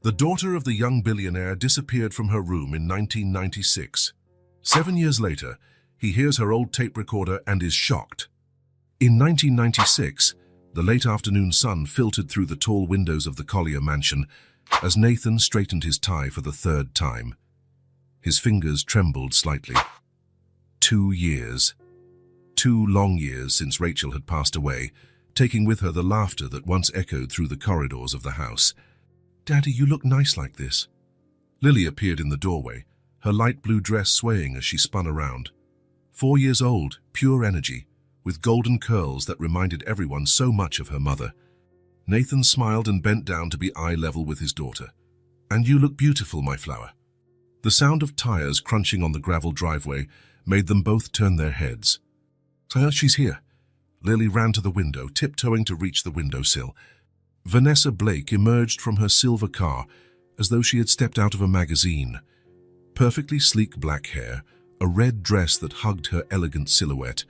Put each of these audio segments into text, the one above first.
The daughter of the young billionaire disappeared from her room in 1996. 7 years later, he hears her old tape recorder and is shocked. In 1996, the late afternoon sun filtered through the tall windows of the Collier mansion as Nathan straightened his tie for the third time. His fingers trembled slightly. 2 years. 2 long years since Rachel had passed away, taking with her the laughter that once echoed through the corridors of the house. "Daddy, you look nice like this." Lily appeared in the doorway, her light blue dress swaying as she spun around. 4 years old, pure energy, with golden curls that reminded everyone so much of her mother. Nathan smiled and bent down to be eye level with his daughter. "And you look beautiful, my flower." The sound of tires crunching on the gravel driveway made them both turn their heads. "She's here." Lily ran to the window, tiptoeing to reach the windowsill. Vanessa Blake emerged from her silver car as though she had stepped out of a magazine. Perfectly sleek black hair, a red dress that hugged her elegant silhouette,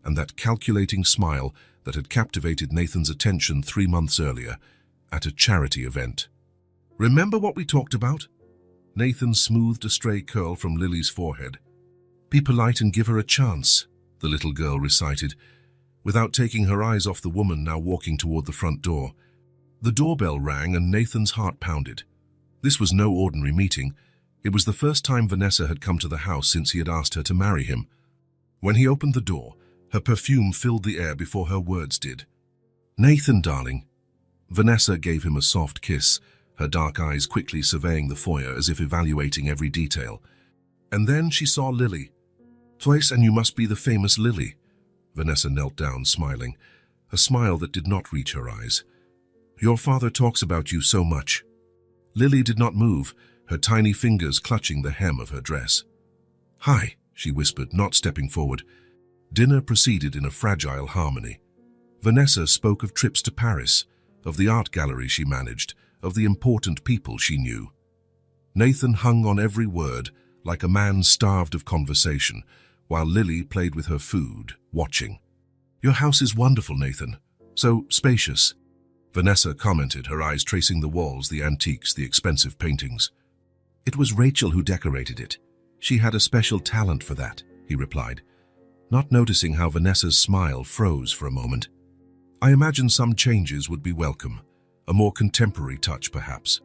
and that calculating smile that had captivated Nathan's attention 3 months earlier at a charity event. "Remember what we talked about?" Nathan smoothed a stray curl from Lily's forehead. "Be polite and give her a chance," the little girl recited, without taking her eyes off the woman now walking toward the front door. The doorbell rang and Nathan's heart pounded. This was no ordinary meeting. It was the first time Vanessa had come to the house since he had asked her to marry him. When he opened the door, her perfume filled the air before her words did. "Nathan, darling." Vanessa gave him a soft kiss, her dark eyes quickly surveying the foyer as if evaluating every detail. And then she saw Lily. "Twice, and you must be the famous Lily." Vanessa knelt down, smiling, a smile that did not reach her eyes. "Your father talks about you so much." Lily did not move, her tiny fingers clutching the hem of her dress. "Hi," she whispered, not stepping forward. Dinner proceeded in a fragile harmony. Vanessa spoke of trips to Paris, of the art gallery she managed, of the important people she knew. Nathan hung on every word, like a man starved of conversation, while Lily played with her food, watching. "Your house is wonderful, Nathan. So spacious." Vanessa commented, her eyes tracing the walls, the antiques, the expensive paintings. "It was Rachel who decorated it. She had a special talent for that," he replied, not noticing how Vanessa's smile froze for a moment. "I imagine some changes would be welcome, a more contemporary touch perhaps."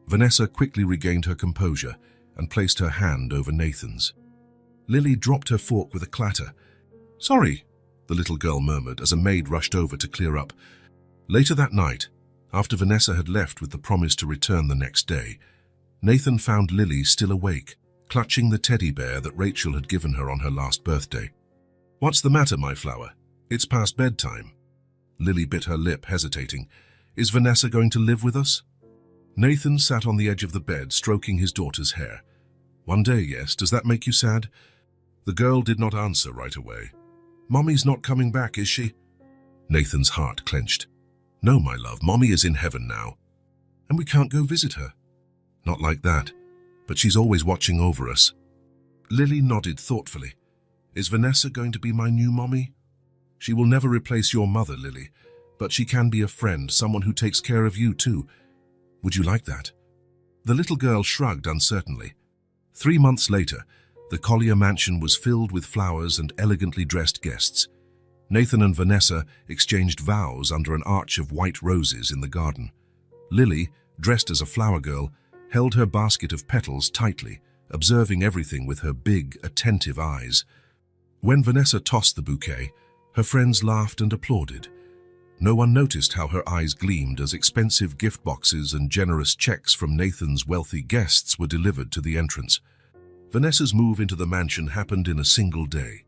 Vanessa quickly regained her composure and placed her hand over Nathan's. Lily dropped her fork with a clatter. "Sorry," the little girl murmured as a maid rushed over to clear up. Later that night, after Vanessa had left with the promise to return the next day, Nathan found Lily still awake, clutching the teddy bear that Rachel had given her on her last birthday. "What's the matter, my flower? It's past bedtime." Lily bit her lip, hesitating. "Is Vanessa going to live with us?" Nathan sat on the edge of the bed, stroking his daughter's hair. "One day, yes. Does that make you sad?" The girl did not answer right away. "Mommy's not coming back, is she?" Nathan's heart clenched. "No, my love, Mommy is in heaven now." "And we can't go visit her?" "Not like that, but she's always watching over us." Lily nodded thoughtfully. "Is Vanessa going to be my new mommy?" "She will never replace your mother, Lily, but she can be a friend, someone who takes care of you too. Would you like that?" The little girl shrugged uncertainly. 3 months later, the Collier mansion was filled with flowers and elegantly dressed guests. Nathan and Vanessa exchanged vows under an arch of white roses in the garden. Lily, dressed as a flower girl, held her basket of petals tightly, observing everything with her big, attentive eyes. When Vanessa tossed the bouquet, her friends laughed and applauded. No one noticed how her eyes gleamed as expensive gift boxes and generous checks from Nathan's wealthy guests were delivered to the entrance. Vanessa's move into the mansion happened in a single day.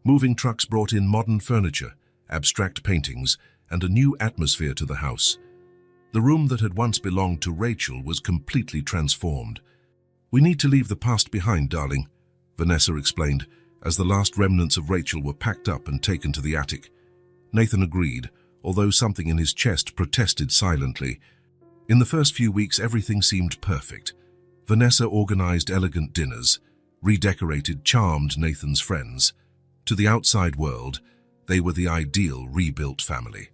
Moving trucks brought in modern furniture, abstract paintings, and a new atmosphere to the house. The room that had once belonged to Rachel was completely transformed. "We need to leave the past behind, darling," Vanessa explained, as the last remnants of Rachel were packed up and taken to the attic. Nathan agreed, although something in his chest protested silently. In the first few weeks, everything seemed perfect. Vanessa organized elegant dinners, redecorated charmed Nathan's friends. To the outside world, they were the ideal rebuilt family.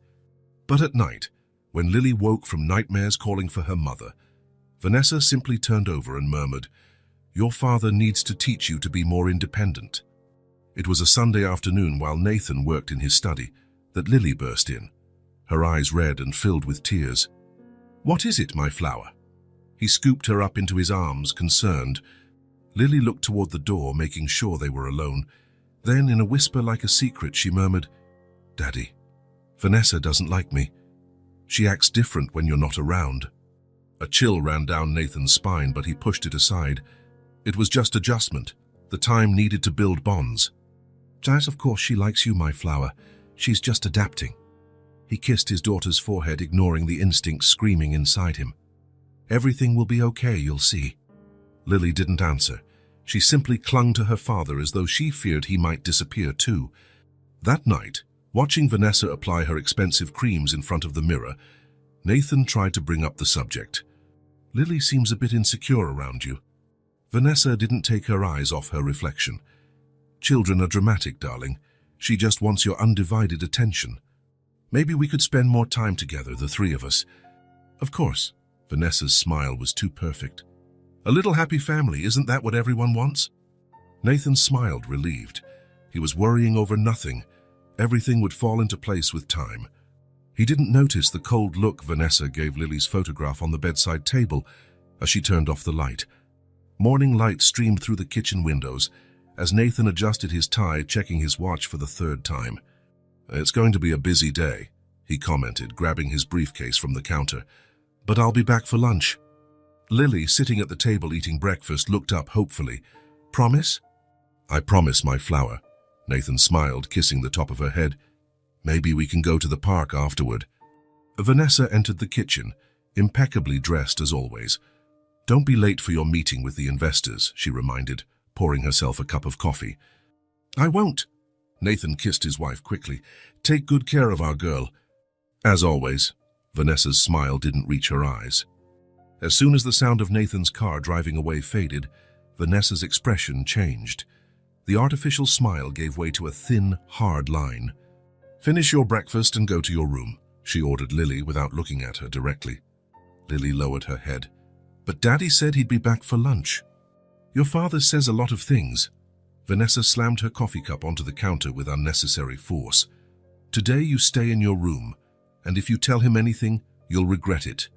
But at night, when Lily woke from nightmares calling for her mother, Vanessa simply turned over and murmured, "Your father needs to teach you to be more independent." It was a Sunday afternoon while Nathan worked in his study that Lily burst in, her eyes red and filled with tears. "What is it, my flower?" He scooped her up into his arms, concerned. Lily looked toward the door, making sure they were alone. Then, in a whisper like a secret, she murmured, "Daddy, Vanessa doesn't like me. She acts different when you're not around." A chill ran down Nathan's spine, but he pushed it aside. It was just adjustment, the time needed to build bonds. "Jazz, of course she likes you, my flower. She's just adapting." He kissed his daughter's forehead, ignoring the instinct screaming inside him. "Everything will be okay, you'll see." Lily didn't answer. She simply clung to her father as though she feared he might disappear too. That night, watching Vanessa apply her expensive creams in front of the mirror, Nathan tried to bring up the subject. "Lily seems a bit insecure around you." Vanessa didn't take her eyes off her reflection. "Children are dramatic, darling. She just wants your undivided attention. Maybe we could spend more time together, the three of us." "Of course." Vanessa's smile was too perfect. "A little happy family, isn't that what everyone wants?" Nathan smiled, relieved. He was worrying over nothing. Everything would fall into place with time. He didn't notice the cold look Vanessa gave Lily's photograph on the bedside table as she turned off the light. Morning light streamed through the kitchen windows as Nathan adjusted his tie, checking his watch for the third time. "It's going to be a busy day," he commented, grabbing his briefcase from the counter. "But I'll be back for lunch." Lily, sitting at the table eating breakfast, looked up hopefully. "Promise?" "I promise, my flower." Nathan smiled, kissing the top of her head. "Maybe we can go to the park afterward." Vanessa entered the kitchen, impeccably dressed as always. "Don't be late for your meeting with the investors," she reminded, pouring herself a cup of coffee. "I won't." Nathan kissed his wife quickly. "Take good care of our girl." As always, Vanessa's smile didn't reach her eyes. As soon as the sound of Nathan's car driving away faded, Vanessa's expression changed. The artificial smile gave way to a thin, hard line. "Finish your breakfast and go to your room," she ordered Lily without looking at her directly. Lily lowered her head. "But Daddy said he'd be back for lunch." "Your father says a lot of things." Vanessa slammed her coffee cup onto the counter with unnecessary force. "Today you stay in your room, and if you tell him anything, you'll regret it."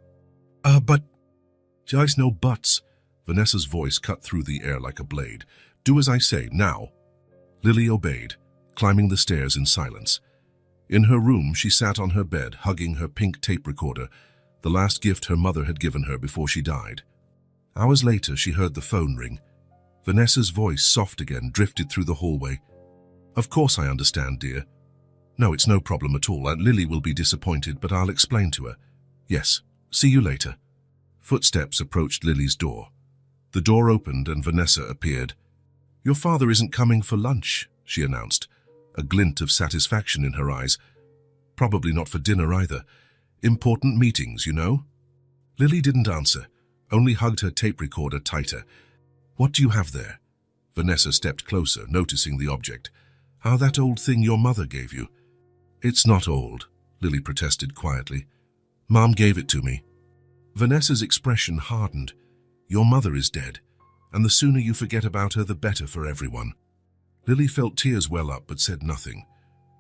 But..." "There's no buts." Vanessa's voice cut through the air like a blade. "Do as I say, now." Lily obeyed, climbing the stairs in silence. In her room, she sat on her bed, hugging her pink tape recorder, the last gift her mother had given her before she died. Hours later, she heard the phone ring. Vanessa's voice, soft again, drifted through the hallway. "Of course I understand, dear." "No, it's no problem at all. Lily will be disappointed, but I'll explain to her." "Yes, see you later." Footsteps approached Lily's door. The door opened and Vanessa appeared. "Your father isn't coming for lunch," she announced, a glint of satisfaction in her eyes. "Probably not for dinner either. Important meetings, you know." Lily didn't answer, only hugged her tape recorder tighter. "What do you have there?" Vanessa stepped closer, noticing the object. "Ah, that old thing your mother gave you." "It's not old," Lily protested quietly. "Mom gave it to me." Vanessa's expression hardened. "Your mother is dead, and the sooner you forget about her, the better for everyone." Lily felt tears well up but said nothing.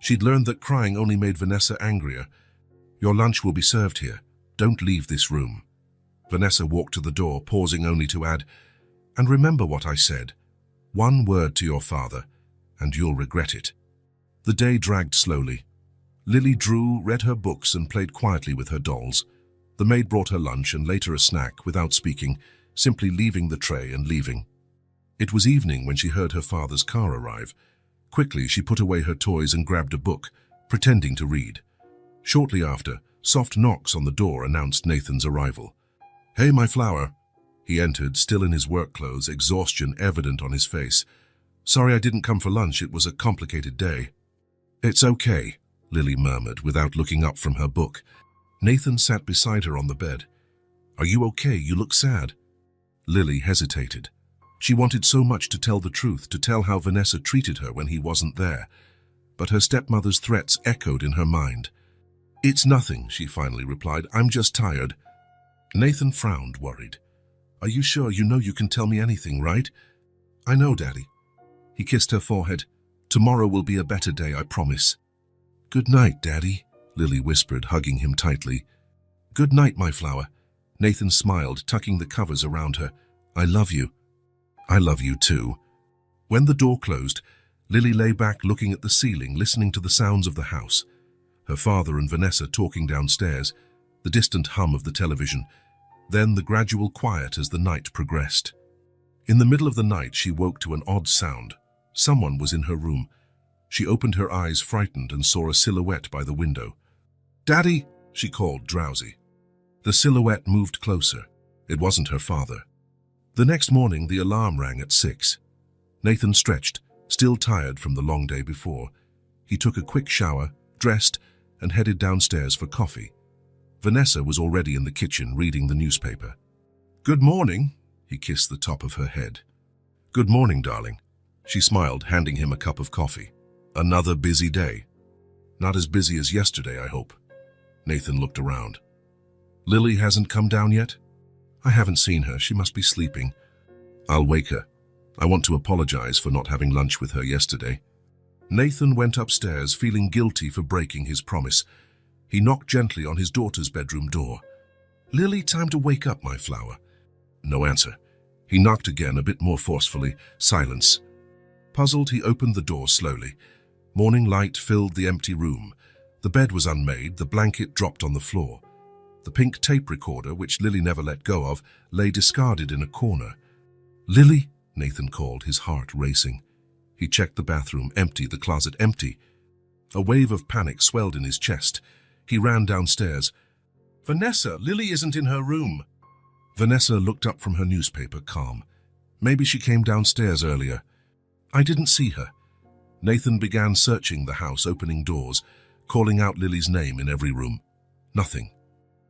She'd learned that crying only made Vanessa angrier. "Your lunch will be served here. Don't leave this room." Vanessa walked to the door, pausing only to add, "And remember what I said. One word to your father, and you'll regret it." The day dragged slowly. Lily drew, read her books, and played quietly with her dolls. The maid brought her lunch and later a snack without speaking, simply leaving the tray and leaving. It was evening when she heard her father's car arrive. Quickly, she put away her toys and grabbed a book, pretending to read. Shortly after, soft knocks on the door announced Nathan's arrival. "Hey, my flower." He entered, still in his work clothes, exhaustion evident on his face. "Sorry I didn't come for lunch. It was a complicated day." "It's okay," Lily murmured without looking up from her book. Nathan sat beside her on the bed. "Are you okay? You look sad." Lily hesitated. She wanted so much to tell the truth, to tell how Vanessa treated her when he wasn't there. But her stepmother's threats echoed in her mind. "It's nothing," she finally replied. "I'm just tired." Nathan frowned, worried. Are you sure you know you can tell me anything, right? I know, Daddy. He kissed her forehead. Tomorrow will be a better day, I promise. Good night, Daddy, Lily whispered, hugging him tightly. Good night, my flower. Nathan smiled, tucking the covers around her. I love you. I love you too. When the door closed, Lily lay back looking at the ceiling, listening to the sounds of the house. Her father and Vanessa talking downstairs, the distant hum of the television, then the gradual quiet as the night progressed. In the middle of the night, she woke to an odd sound. Someone was in her room. She opened her eyes, frightened, and saw a silhouette by the window. Daddy, she called, drowsy. The silhouette moved closer. It wasn't her father. The next morning, the alarm rang at 6. Nathan stretched, still tired from the long day before. He took a quick shower, dressed, and headed downstairs for coffee. Vanessa was already in the kitchen reading the newspaper. Good morning, he kissed the top of her head. Good morning, darling. She smiled, handing him a cup of coffee. Another busy day. Not as busy as yesterday, I hope. Nathan looked around. Lily hasn't come down yet? I haven't seen her. She must be sleeping. I'll wake her. I want to apologize for not having lunch with her yesterday. Nathan went upstairs, feeling guilty for breaking his promise. He knocked gently on his daughter's bedroom door. Lily, time to wake up, my flower. No answer. He knocked again, a bit more forcefully. Silence. Puzzled, he opened the door slowly. Morning light filled the empty room. The bed was unmade, the blanket dropped on the floor. The pink tape recorder, which Lily never let go of, lay discarded in a corner. Lily, Nathan called, his heart racing. He checked the bathroom, empty, the closet empty. A wave of panic swelled in his chest. He ran downstairs. Vanessa, Lily isn't in her room. Vanessa looked up from her newspaper, calm. Maybe she came downstairs earlier. I didn't see her. Nathan began searching the house, opening doors, calling out Lily's name in every room. Nothing.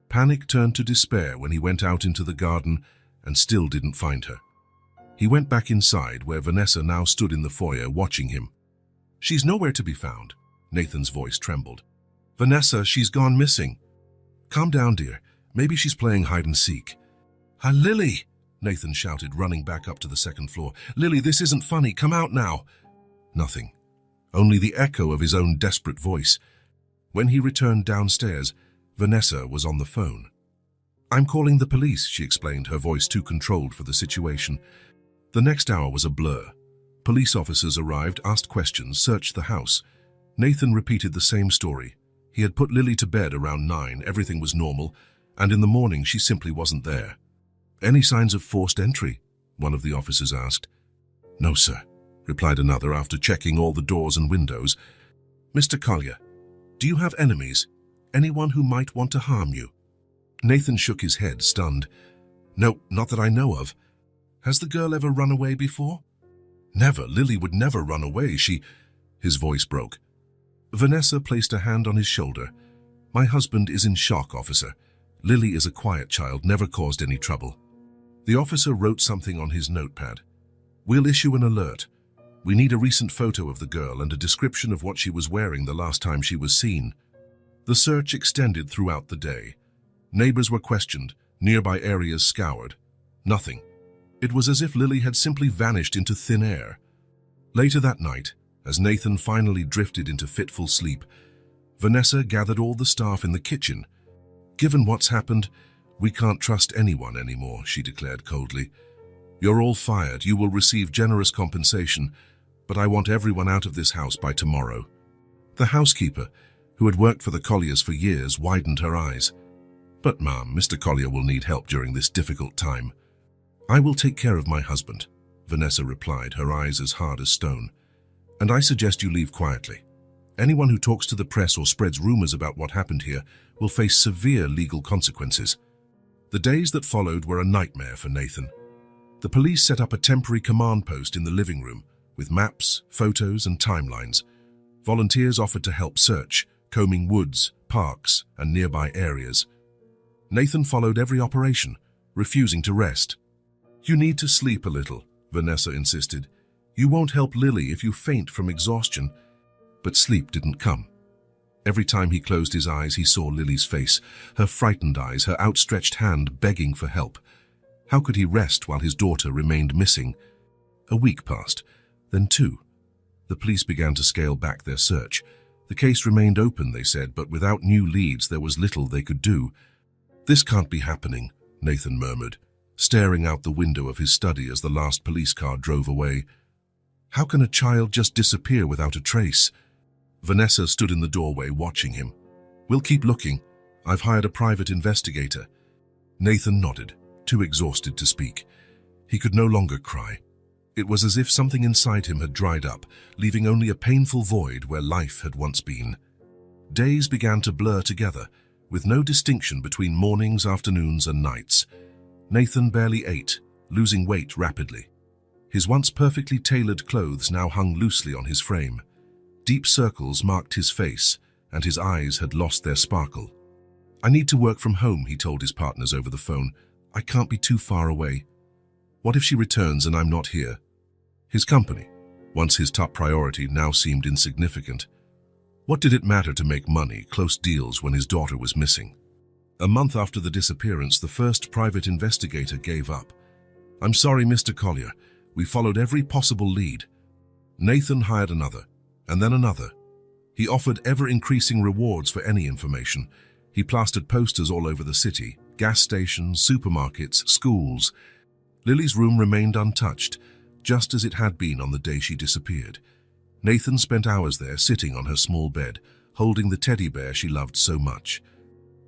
Panic turned to despair when he went out into the garden and still didn't find her. He went back inside, where Vanessa now stood in the foyer watching him. She's nowhere to be found. Nathan's voice trembled. Vanessa, she's gone missing. Calm down, dear. Maybe she's playing hide and seek. Lily, Nathan shouted, running back up to the second floor. Lily, this isn't funny. Come out now. Nothing. Only the echo of his own desperate voice. When he returned downstairs, Vanessa was on the phone. I'm calling the police, she explained, her voice too controlled for the situation. The next hour was a blur. Police officers arrived, asked questions, searched the house. Nathan repeated the same story. He had put Lily to bed around 9, everything was normal, and in the morning she simply wasn't there. Any signs of forced entry? One of the officers asked. No, sir, replied another after checking all the doors and windows. Mr. Collier, do you have enemies? Anyone who might want to harm you? Nathan shook his head, stunned. No, not that I know of. Has the girl ever run away before? Never. Lily would never run away. His voice broke. Vanessa placed a hand on his shoulder. My husband is in shock, officer. Lily is a quiet child, never caused any trouble. The officer wrote something on his notepad. We'll issue an alert. We need a recent photo of the girl and a description of what she was wearing the last time she was seen. The search extended throughout the day. Neighbors were questioned, nearby areas scoured. Nothing. It was as if Lily had simply vanished into thin air. Later that night, as Nathan finally drifted into fitful sleep, Vanessa gathered all the staff in the kitchen. Given what's happened, we can't trust anyone anymore, she declared coldly. You're all fired. You will receive generous compensation, but I want everyone out of this house by tomorrow. The housekeeper, who had worked for the Colliers for years, widened her eyes. But, ma'am, Mr. Collier will need help during this difficult time. I will take care of my husband, Vanessa replied, her eyes as hard as stone. And I suggest you leave quietly. Anyone who talks to the press or spreads rumors about what happened here will face severe legal consequences. The days that followed were a nightmare for Nathan. The police set up a temporary command post in the living room with maps, photos, and timelines. Volunteers offered to help search, combing woods, parks, and nearby areas. Nathan followed every operation, refusing to rest. You need to sleep a little, Vanessa insisted. You won't help Lily if you faint from exhaustion. But sleep didn't come. Every time he closed his eyes, he saw Lily's face, her frightened eyes, her outstretched hand begging for help. How could he rest while his daughter remained missing? A week passed, then 2. The police began to scale back their search. The case remained open, they said, but without new leads there was little they could do. "This can't be happening," Nathan murmured, staring out the window of his study as the last police car drove away. "How can a child just disappear without a trace?" Vanessa stood in the doorway watching him. "We'll keep looking. I've hired a private investigator." Nathan nodded, too exhausted to speak. He could no longer cry. It was as if something inside him had dried up, leaving only a painful void where life had once been. Days began to blur together, with no distinction between mornings, afternoons, and nights. Nathan barely ate, losing weight rapidly. His once perfectly tailored clothes now hung loosely on his frame. Deep circles marked his face, and his eyes had lost their sparkle. "I need to work from home," he told his partners over the phone. "I can't be too far away. What if she returns and I'm not here?" His company, once his top priority, now seemed insignificant. What did it matter to make money, close deals, when his daughter was missing? A month after the disappearance, the first private investigator gave up. "I'm sorry, Mr. Collier. We followed every possible lead." Nathan hired another, and then another. He offered ever-increasing rewards for any information. He plastered posters all over the city, gas stations, supermarkets, schools. Lily's room remained untouched, just as it had been on the day she disappeared. Nathan spent hours there, sitting on her small bed, holding the teddy bear she loved so much.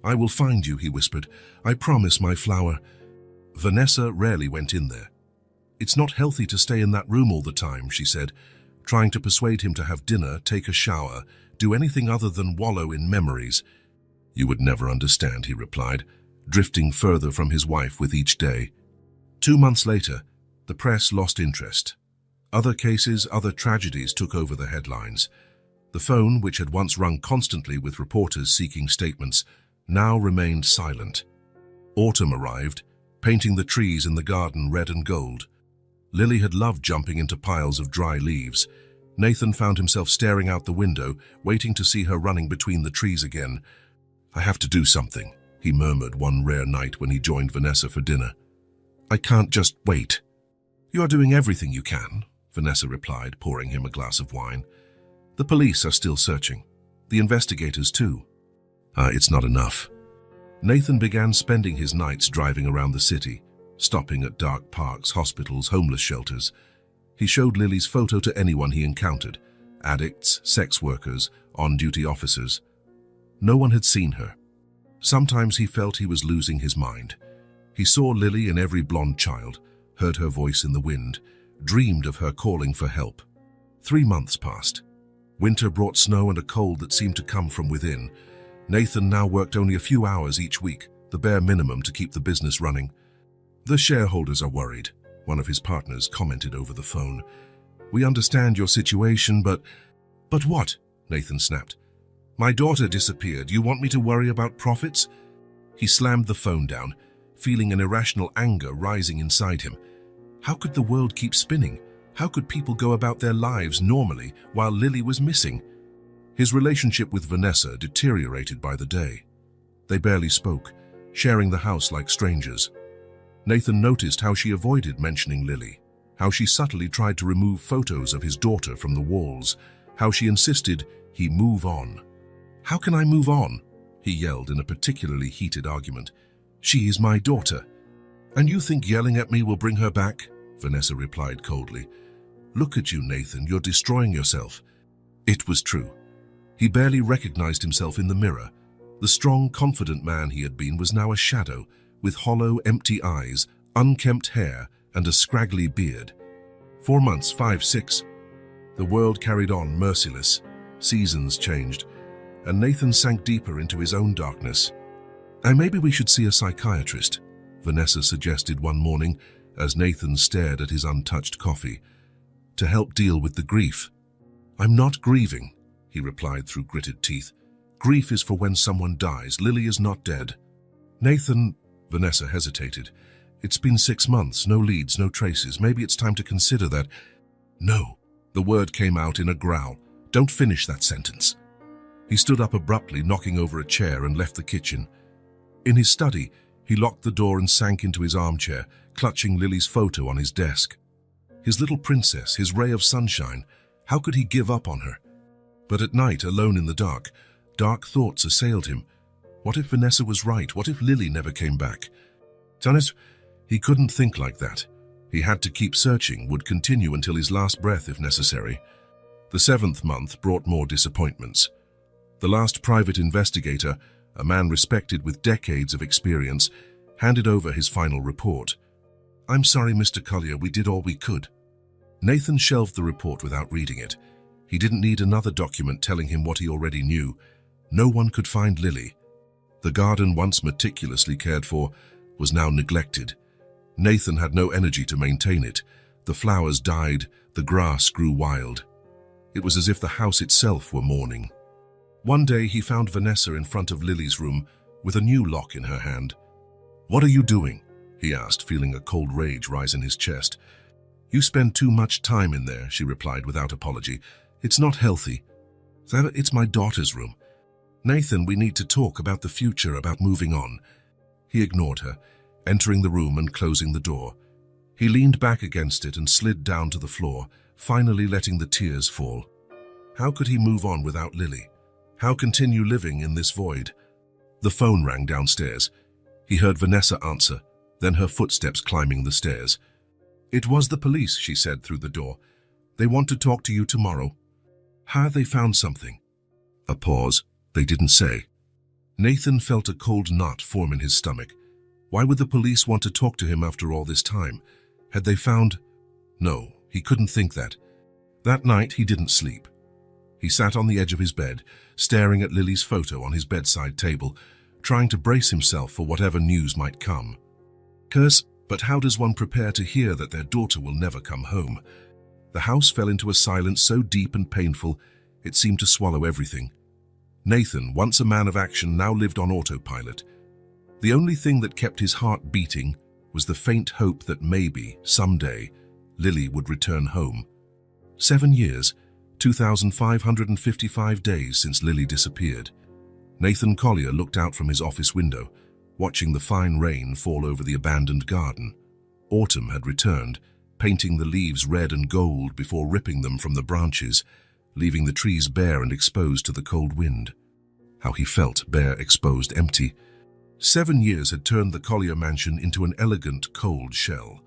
"I will find you," he whispered. "I promise, my flower." Vanessa rarely went in there. "It's not healthy to stay in that room all the time," she said, trying to persuade him to have dinner, take a shower, do anything other than wallow in memories. "You would never understand," he replied, drifting further from his wife with each day. 2 months later, the press lost interest. Other cases, other tragedies took over the headlines. The phone, which had once rung constantly with reporters seeking statements, now remained silent. Autumn arrived, painting the trees in the garden red and gold. Lily had loved jumping into piles of dry leaves. Nathan found himself staring out the window, waiting to see her running between the trees again. "I have to do something," he murmured one rare night when he joined Vanessa for dinner. "I can't just wait." "You are doing everything you can," Vanessa replied, pouring him a glass of wine. "The police are still searching. The investigators too." It's not enough." Nathan began spending his nights driving around the city, stopping at dark parks, hospitals, homeless shelters. He showed Lily's photo to anyone he encountered: addicts, sex workers, on-duty officers. No one had seen her. Sometimes he felt he was losing his mind. He saw Lily in every blonde child, heard her voice in the wind, dreamed of her calling for help. 3 months passed. Winter brought snow and a cold that seemed to come from within. Nathan now worked only a few hours each week, the bare minimum to keep the business running. "The shareholders are worried," one of his partners commented over the phone. "We understand your situation, but..." "But what?" Nathan snapped. "My daughter disappeared. You want me to worry about profits?" He slammed the phone down, feeling an irrational anger rising inside him. How could the world keep spinning? How could people go about their lives normally while Lily was missing? His relationship with Vanessa deteriorated by the day. They barely spoke, sharing the house like strangers. Nathan noticed how she avoided mentioning Lily, how she subtly tried to remove photos of his daughter from the walls, how she insisted he move on. "How can I move on?" he yelled in a particularly heated argument. "She is my daughter." "And you think yelling at me will bring her back?" Vanessa replied coldly. "Look at you, Nathan, you're destroying yourself." It was true. He barely recognized himself in the mirror. The strong, confident man he had been was now a shadow, with hollow, empty eyes, unkempt hair, and a scraggly beard. 4 months, 5, 6. The world carried on, merciless. Seasons changed, and Nathan sank deeper into his own darkness. Maybe we should see a psychiatrist," Vanessa suggested one morning as Nathan stared at his untouched coffee, "to help deal with the grief." "I'm not grieving," he replied through gritted teeth. "Grief is for when someone dies. Lily is not dead." "Nathan," Vanessa hesitated. "It's been 6 months, no leads, no traces. Maybe it's time to consider that." "No," the word came out in a growl. "Don't finish that sentence." He stood up abruptly, knocking over a chair, and left the kitchen. In his study, He locked the door and sank into his armchair, clutching Lily's photo on his desk. His little princess, his ray of sunshine, how could he give up on her? But at night, alone in the dark, dark thoughts assailed him. What if Vanessa was right? What if Lily never came back? Honest, he couldn't think like that. He had to keep searching, would continue until his last breath if necessary. The 7th month brought more disappointments. The last private investigator, a man respected with decades of experience, handed over his final report. "I'm sorry, Mr. Collier, we did all we could." Nathan shelved the report without reading it. He didn't need another document telling him what he already knew. No one could find Lily. The garden, once meticulously cared for, was now neglected. Nathan had no energy to maintain it. The flowers died, the grass grew wild. It was as if the house itself were mourning. One day he found Vanessa in front of Lily's room with a new lock in her hand. "What are you doing?" he asked, feeling a cold rage rise in his chest. "You spend too much time in there," she replied without apology. "It's not healthy." "It's my daughter's room." "Nathan, we need to talk about the future, about moving on." He ignored her, entering the room and closing the door. He leaned back against it and slid down to the floor, finally letting the tears fall. How could he move on without Lily? How continue living in this void? The phone rang downstairs. He heard Vanessa answer, then her footsteps climbing the stairs. "It was the police," she said through the door. "They want to talk to you tomorrow." They found something. A pause. They didn't say. Nathan felt a cold knot form in his stomach. Why would the police want to talk to him after all this time? Had they found... No, he couldn't think that. That night he didn't sleep. He sat on the edge of his bed, staring at Lily's photo on his bedside table, trying to brace himself for whatever news might come. But how does one prepare to hear that their daughter will never come home? The house fell into a silence so deep and painful, it seemed to swallow everything. Nathan, once a man of action, now lived on autopilot. The only thing that kept his heart beating was the faint hope that maybe, someday, Lily would return home. 7 years, 2,555 days since Lily disappeared. Nathan Collier looked out from his office window, watching the fine rain fall over the abandoned garden. Autumn had returned, painting the leaves red and gold before ripping them from the branches, leaving the trees bare and exposed to the cold wind. How he felt, bare, exposed, empty. 7 years had turned the Collier mansion into an elegant, cold shell.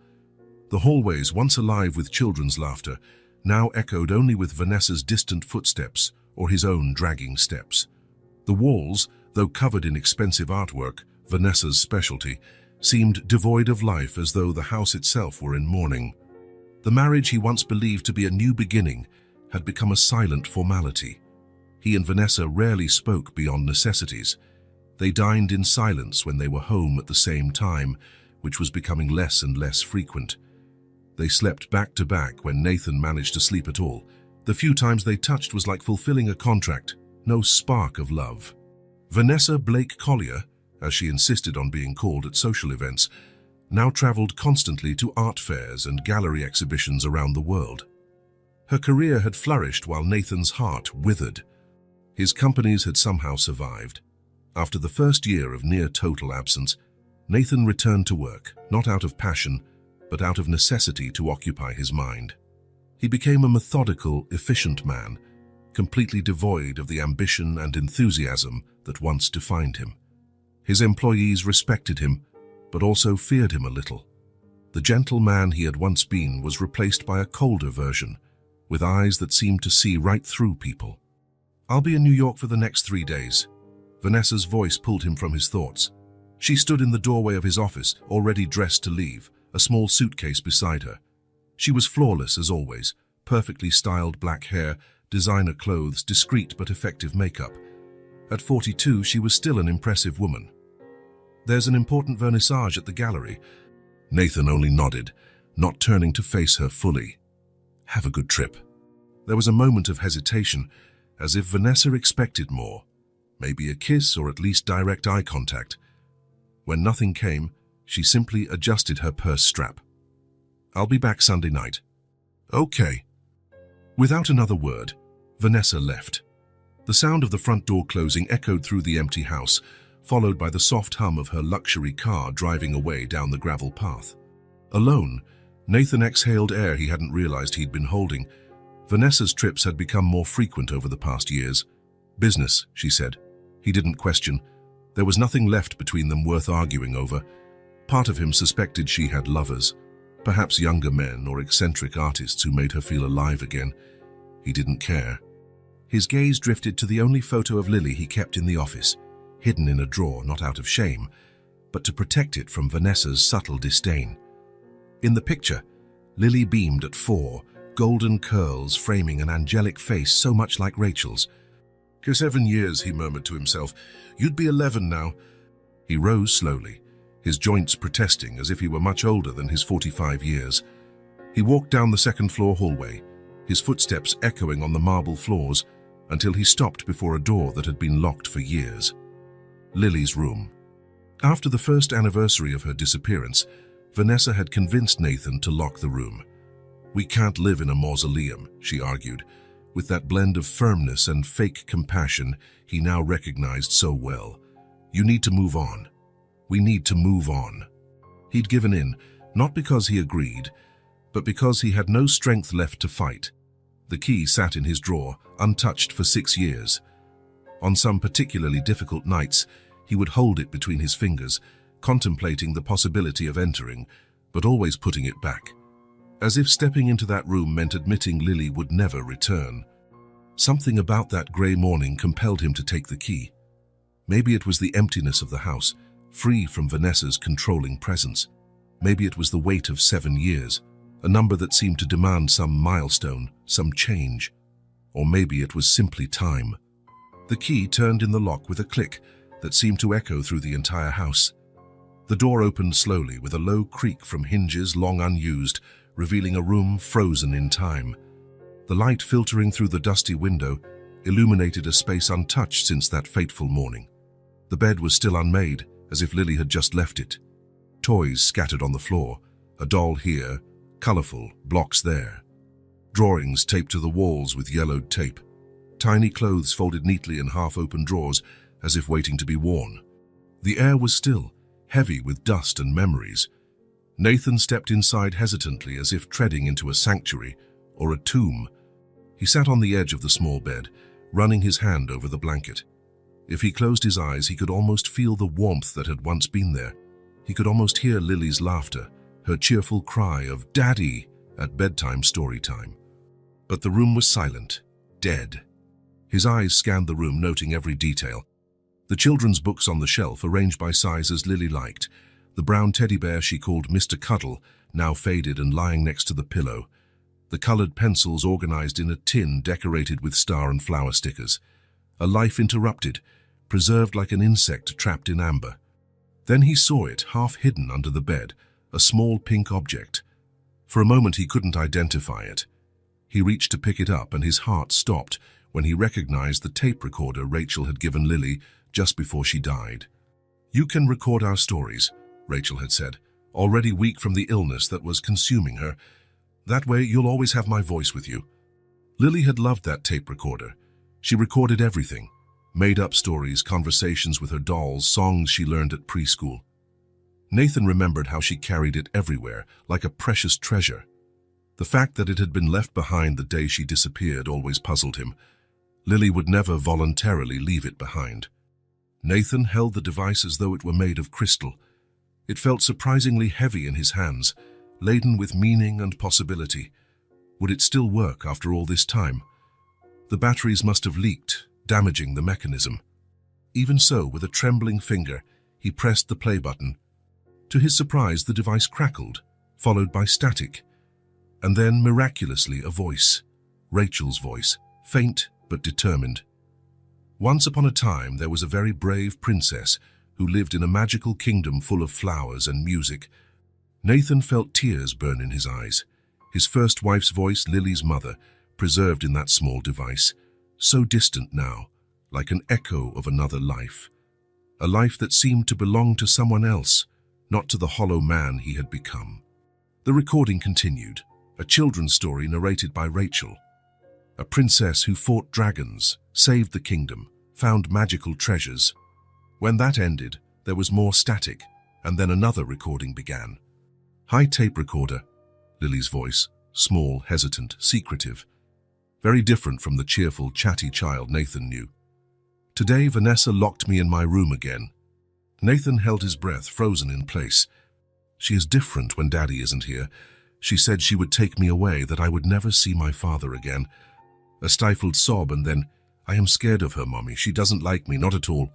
The hallways, once alive with children's laughter, now echoed only with Vanessa's distant footsteps or his own dragging steps. The walls, though covered in expensive artwork, Vanessa's specialty, seemed devoid of life, as though the house itself were in mourning. The marriage he once believed to be a new beginning had become a silent formality. He and Vanessa rarely spoke beyond necessities. They dined in silence when they were home at the same time, which was becoming less and less frequent. They slept back to back when Nathan managed to sleep at all. The few times they touched was like fulfilling a contract, no spark of love. Vanessa Blake Collier, as she insisted on being called at social events, now traveled constantly to art fairs and gallery exhibitions around the world. Her career had flourished while Nathan's heart withered. His companies had somehow survived. After the first year of near-total absence, Nathan returned to work, not out of passion, but out of necessity to occupy his mind. He became a methodical, efficient man, completely devoid of the ambition and enthusiasm that once defined him. His employees respected him, but also feared him a little. The gentle man he had once been was replaced by a colder version, with eyes that seemed to see right through people. "I'll be in New York for the next 3 days." Vanessa's voice pulled him from his thoughts. She stood in the doorway of his office, already dressed to leave, a small suitcase beside her. She was flawless as always, perfectly styled black hair, designer clothes, discreet but effective makeup. At 42, she was still an impressive woman. "There's an important vernissage at the gallery." Nathan only nodded, not turning to face her fully. "Have a good trip." There was a moment of hesitation, as if Vanessa expected more. Maybe a kiss or at least direct eye contact. When nothing came, she simply adjusted her purse strap. "I'll be back Sunday night." "Okay." Without another word, Vanessa left. The sound of the front door closing echoed through the empty house, followed by the soft hum of her luxury car driving away down the gravel path. Alone, Nathan exhaled air he hadn't realized he'd been holding. Vanessa's trips had become more frequent over the past years. Business, she said. He didn't question. There was nothing left between them worth arguing over. Part of him suspected she had lovers, perhaps younger men or eccentric artists who made her feel alive again. He didn't care. His gaze drifted to the only photo of Lily he kept in the office, hidden in a drawer not out of shame, but to protect it from Vanessa's subtle disdain. In the picture, Lily beamed at 4, golden curls framing an angelic face so much like Rachel's. 7 years, he murmured to himself. You'd be 11 now. He rose slowly, his joints protesting as if he were much older than his 45 years. He walked down the second-floor hallway, his footsteps echoing on the marble floors, until he stopped before a door that had been locked for years. Lily's room. After the first anniversary of her disappearance, Vanessa had convinced Nathan to lock the room. "We can't live in a mausoleum," she argued, with that blend of firmness and fake compassion he now recognized so well. "You need to move on. We need to move on." He'd given in, not because he agreed, but because he had no strength left to fight. The key sat in his drawer, untouched for 6 years. On some particularly difficult nights, he would hold it between his fingers, contemplating the possibility of entering, but always putting it back, as if stepping into that room meant admitting Lily would never return. Something about that grey morning compelled him to take the key. Maybe it was the emptiness of the house, free from Vanessa's controlling presence. Maybe it was the weight of 7 years, a number that seemed to demand some milestone, some change. Or maybe it was simply time. The key turned in the lock with a click that seemed to echo through the entire house. The door opened slowly with a low creak from hinges long unused, revealing a room frozen in time. The light filtering through the dusty window illuminated a space untouched since that fateful morning. The bed was still unmade, as if Lily had just left it. Toys scattered on the floor, a doll here, colorful, blocks there. Drawings taped to the walls with yellowed tape. Tiny clothes folded neatly in half-open drawers, as if waiting to be worn. The air was still, heavy with dust and memories. Nathan stepped inside hesitantly, as if treading into a sanctuary or a tomb. He sat on the edge of the small bed, running his hand over the blanket. If he closed his eyes, he could almost feel the warmth that had once been there. He could almost hear Lily's laughter, her cheerful cry of "Daddy" at bedtime story time. But the room was silent, dead. His eyes scanned the room, noting every detail. The children's books on the shelf, arranged by sizes Lily liked. The brown teddy bear she called Mr. Cuddle, now faded and lying next to the pillow. The colored pencils organized in a tin decorated with star and flower stickers. A life interrupted, preserved like an insect trapped in amber. Then he saw it, half hidden under the bed, a small pink object. For a moment he couldn't identify it. He reached to pick it up, and his heart stopped when he recognized the tape recorder Rachel had given Lily just before she died. "You can record our stories," Rachel had said, already weak from the illness that was consuming her. "That way you'll always have my voice with you." Lily had loved that tape recorder. She recorded everything. Made-up stories, conversations with her dolls, songs she learned at preschool. Nathan remembered how she carried it everywhere, like a precious treasure. The fact that it had been left behind the day she disappeared always puzzled him. Lily would never voluntarily leave it behind. Nathan held the device as though it were made of crystal. It felt surprisingly heavy in his hands, laden with meaning and possibility. Would it still work after all this time? The batteries must have leaked, damaging the mechanism. Even so, with a trembling finger, he pressed the play button. To his surprise, the device crackled, followed by static. And then, miraculously, a voice. Rachel's voice, faint but determined. "Once upon a time, there was a very brave princess who lived in a magical kingdom full of flowers and music." Nathan felt tears burn in his eyes. His first wife's voice, Lily's mother, preserved in that small device, so distant now, like an echo of another life. A life that seemed to belong to someone else, not to the hollow man he had become. The recording continued, a children's story narrated by Rachel. A princess who fought dragons, saved the kingdom, found magical treasures. When that ended, there was more static, and then another recording began. "Hi, tape recorder," Lily's voice, small, hesitant, secretive. Very different from the cheerful, chatty child Nathan knew. "Today, Vanessa locked me in my room again." Nathan held his breath, frozen in place. "She is different when Daddy isn't here. She said she would take me away, that I would never see my father again." A stifled sob, and then, "I am scared of her, Mommy. She doesn't like me, not at all."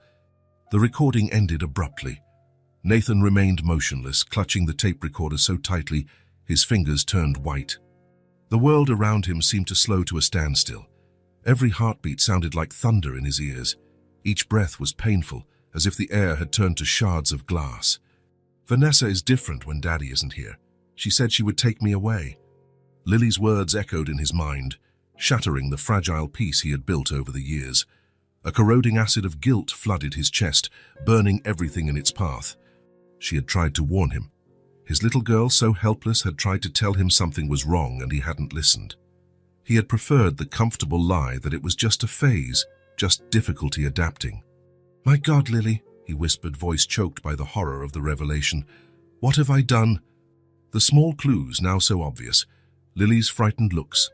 The recording ended abruptly. Nathan remained motionless, clutching the tape recorder so tightly his fingers turned white. The world around him seemed to slow to a standstill. Every heartbeat sounded like thunder in his ears. Each breath was painful, as if the air had turned to shards of glass. "Vanessa is different when Daddy isn't here. She said she would take me away." Lily's words echoed in his mind, shattering the fragile peace he had built over the years. A corroding acid of guilt flooded his chest, burning everything in its path. She had tried to warn him. His little girl, so helpless, had tried to tell him something was wrong, and he hadn't listened. He had preferred the comfortable lie that it was just a phase, just difficulty adapting. "My God, Lily," he whispered, voice choked by the horror of the revelation. "What have I done?" The small clues, now so obvious, Lily's frightened looks,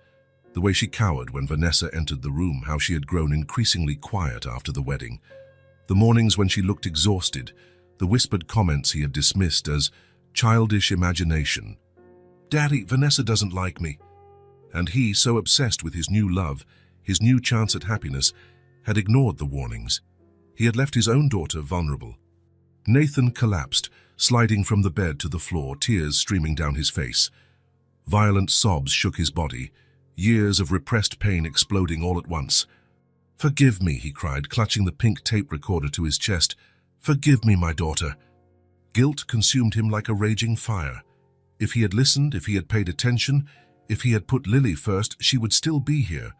the way she cowered when Vanessa entered the room, how she had grown increasingly quiet after the wedding, the mornings when she looked exhausted, the whispered comments he had dismissed as childish imagination. "Daddy, Vanessa doesn't like me." And he, so obsessed with his new love, his new chance at happiness, had ignored the warnings. He had left his own daughter vulnerable. Nathan collapsed, sliding from the bed to the floor, tears streaming down his face. Violent sobs shook his body, years of repressed pain exploding all at once. "Forgive me," he cried, clutching the pink tape recorder to his chest. "Forgive me, my daughter." Guilt consumed him like a raging fire. If he had listened, if he had paid attention, if he had put Lily first, she would still be here.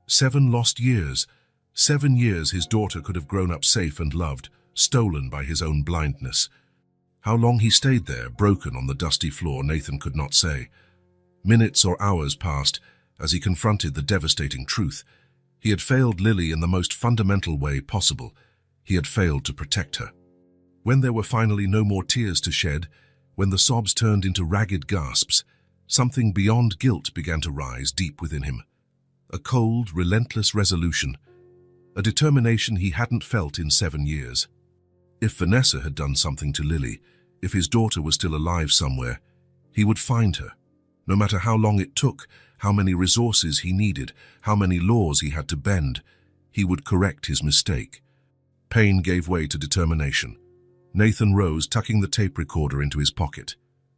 7 lost years. 7 years his daughter could have grown up safe and loved, stolen by his own blindness. How long he stayed there, broken on the dusty floor, Nathan could not say. Minutes or hours passed as he confronted the devastating truth. He had failed Lily in the most fundamental way possible. He had failed to protect her. When there were finally no more tears to shed, when the sobs turned into ragged gasps, something beyond guilt began to rise deep within him. A cold, relentless resolution, a determination he hadn't felt in 7 years. If Vanessa had done something to Lily, if his daughter was still alive somewhere, he would find her. No matter how long it took, how many resources he needed, how many laws he had to bend, he would correct his mistake. Pain gave way to determination. Nathan rose, tucking the tape recorder into his pocket.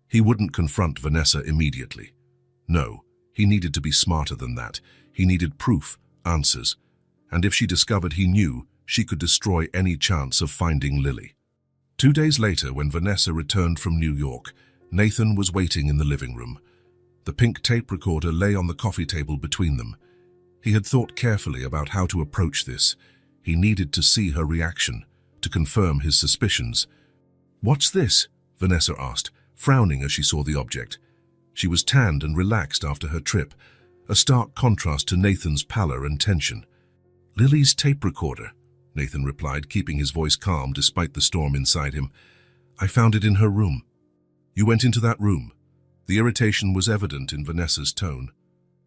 He wouldn't confront Vanessa immediately. No, he needed to be smarter than that. He needed proof, answers. And if she discovered he knew, she could destroy any chance of finding Lily. 2 days later, when Vanessa returned from New York, Nathan was waiting in the living room. The pink tape recorder lay on the coffee table between them. He had thought carefully about how to approach this. He needed to see her reaction, to confirm his suspicions. "What's this?" Vanessa asked, frowning as she saw the object. She was tanned and relaxed after her trip, a stark contrast to Nathan's pallor and tension. "Lily's tape recorder," Nathan replied, keeping his voice calm despite the storm inside him. "I found it in her room." "You went into that room?" The irritation was evident in Vanessa's tone.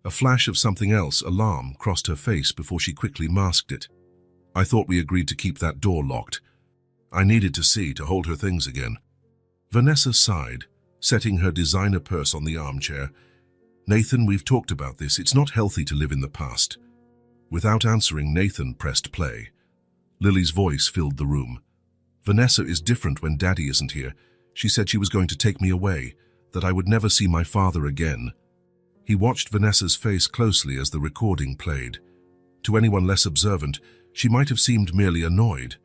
A flash of something else, alarm, crossed her face before she quickly masked it. "I thought we agreed to keep that door locked. I needed to see, to hold her things again." Vanessa sighed, setting her designer purse on the armchair. "Nathan, we've talked about this. It's not healthy to live in the past." Without answering, Nathan pressed play. Lily's voice filled the room. "Vanessa is different when Daddy isn't here. She said she was going to take me away, that I would never see my father again." He watched Vanessa's face closely as the recording played. To anyone less observant, she might have seemed merely annoyed,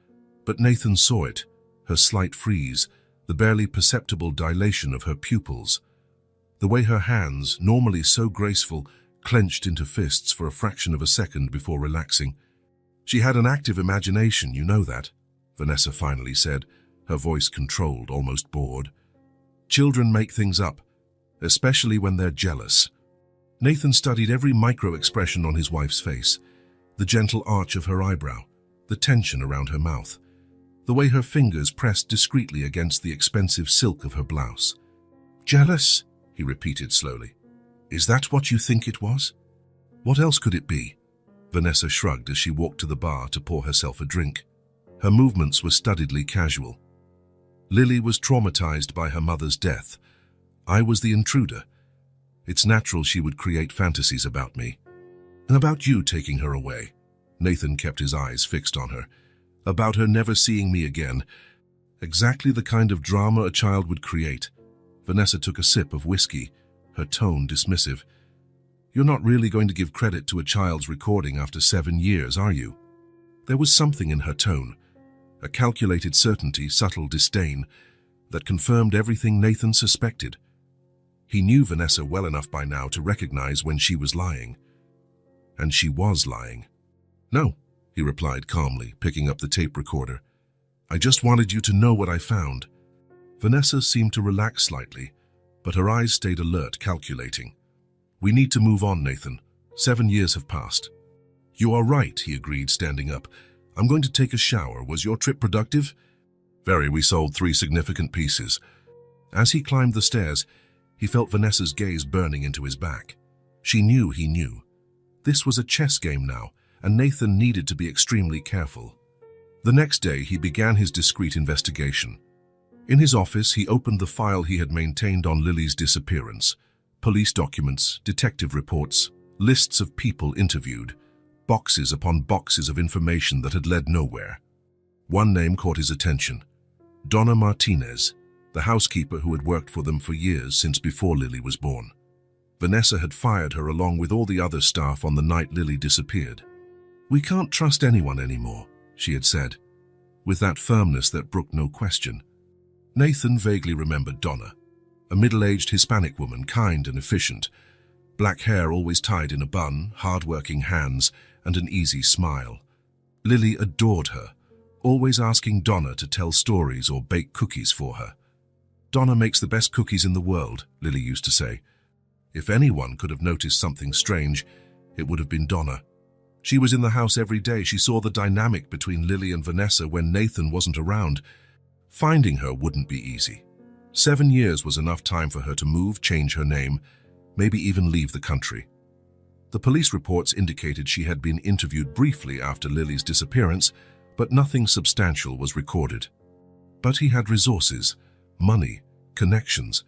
but Nathan saw it, her slight freeze, the barely perceptible dilation of her pupils. The way her hands, normally so graceful, clenched into fists for a fraction of a second before relaxing. "She had an active imagination, you know that," Vanessa finally said, her voice controlled, almost bored. "Children make things up, especially when they're jealous." Nathan studied every micro-expression on his wife's face, the gentle arch of her eyebrow, the tension around her mouth. the way her fingers pressed discreetly against the expensive silk of her blouse. "Jealous?" he repeated slowly. "Is that what you think it was?" "What else could it be?" Vanessa shrugged as she walked to the bar to pour herself a drink. Her movements were studiedly casual. "Lily was traumatized by her mother's death. I was the intruder. It's natural she would create fantasies about me. And about you taking her away." Nathan kept his eyes fixed on her. "About her never seeing me again. Exactly the kind of drama a child would create." Vanessa took a sip of whiskey, her tone dismissive. "You're not really going to give credit to a child's recording after 7 years, are you?" There was something in her tone, a calculated certainty, subtle disdain, that confirmed everything Nathan suspected. He knew Vanessa well enough by now to recognize when she was lying. And she was lying. "No," he replied calmly, picking up the tape recorder. "I just wanted you to know what I found." Vanessa seemed to relax slightly, but her eyes stayed alert, calculating. "We need to move on, Nathan. 7 years have passed." "You are right," he agreed, standing up. "I'm going to take a shower. Was your trip productive?" "Very. We sold 3 significant pieces." As he climbed the stairs, he felt Vanessa's gaze burning into his back. She knew he knew. This was a chess game now, and Nathan needed to be extremely careful. The next day, he began his discreet investigation. In his office, he opened the file he had maintained on Lily's disappearance. Police documents, detective reports, lists of people interviewed, boxes upon boxes of information that had led nowhere. One name caught his attention: Donna Martinez, the housekeeper who had worked for them for years since before Lily was born. Vanessa had fired her along with all the other staff on the night Lily disappeared. "We can't trust anyone anymore," she had said, with that firmness that brooked no question. Nathan vaguely remembered Donna, a middle-aged Hispanic woman, kind and efficient, black hair always tied in a bun, hard-working hands, and an easy smile. Lily adored her, always asking Donna to tell stories or bake cookies for her. "Donna makes the best cookies in the world," Lily used to say. If anyone could have noticed something strange, it would have been Donna. She was in the house every day. She saw the dynamic between Lily and Vanessa when Nathan wasn't around. Finding her wouldn't be easy. 7 years was enough time for her to move, change her name, maybe even leave the country. The police reports indicated she had been interviewed briefly after Lily's disappearance, but nothing substantial was recorded. But he had resources, money, connections,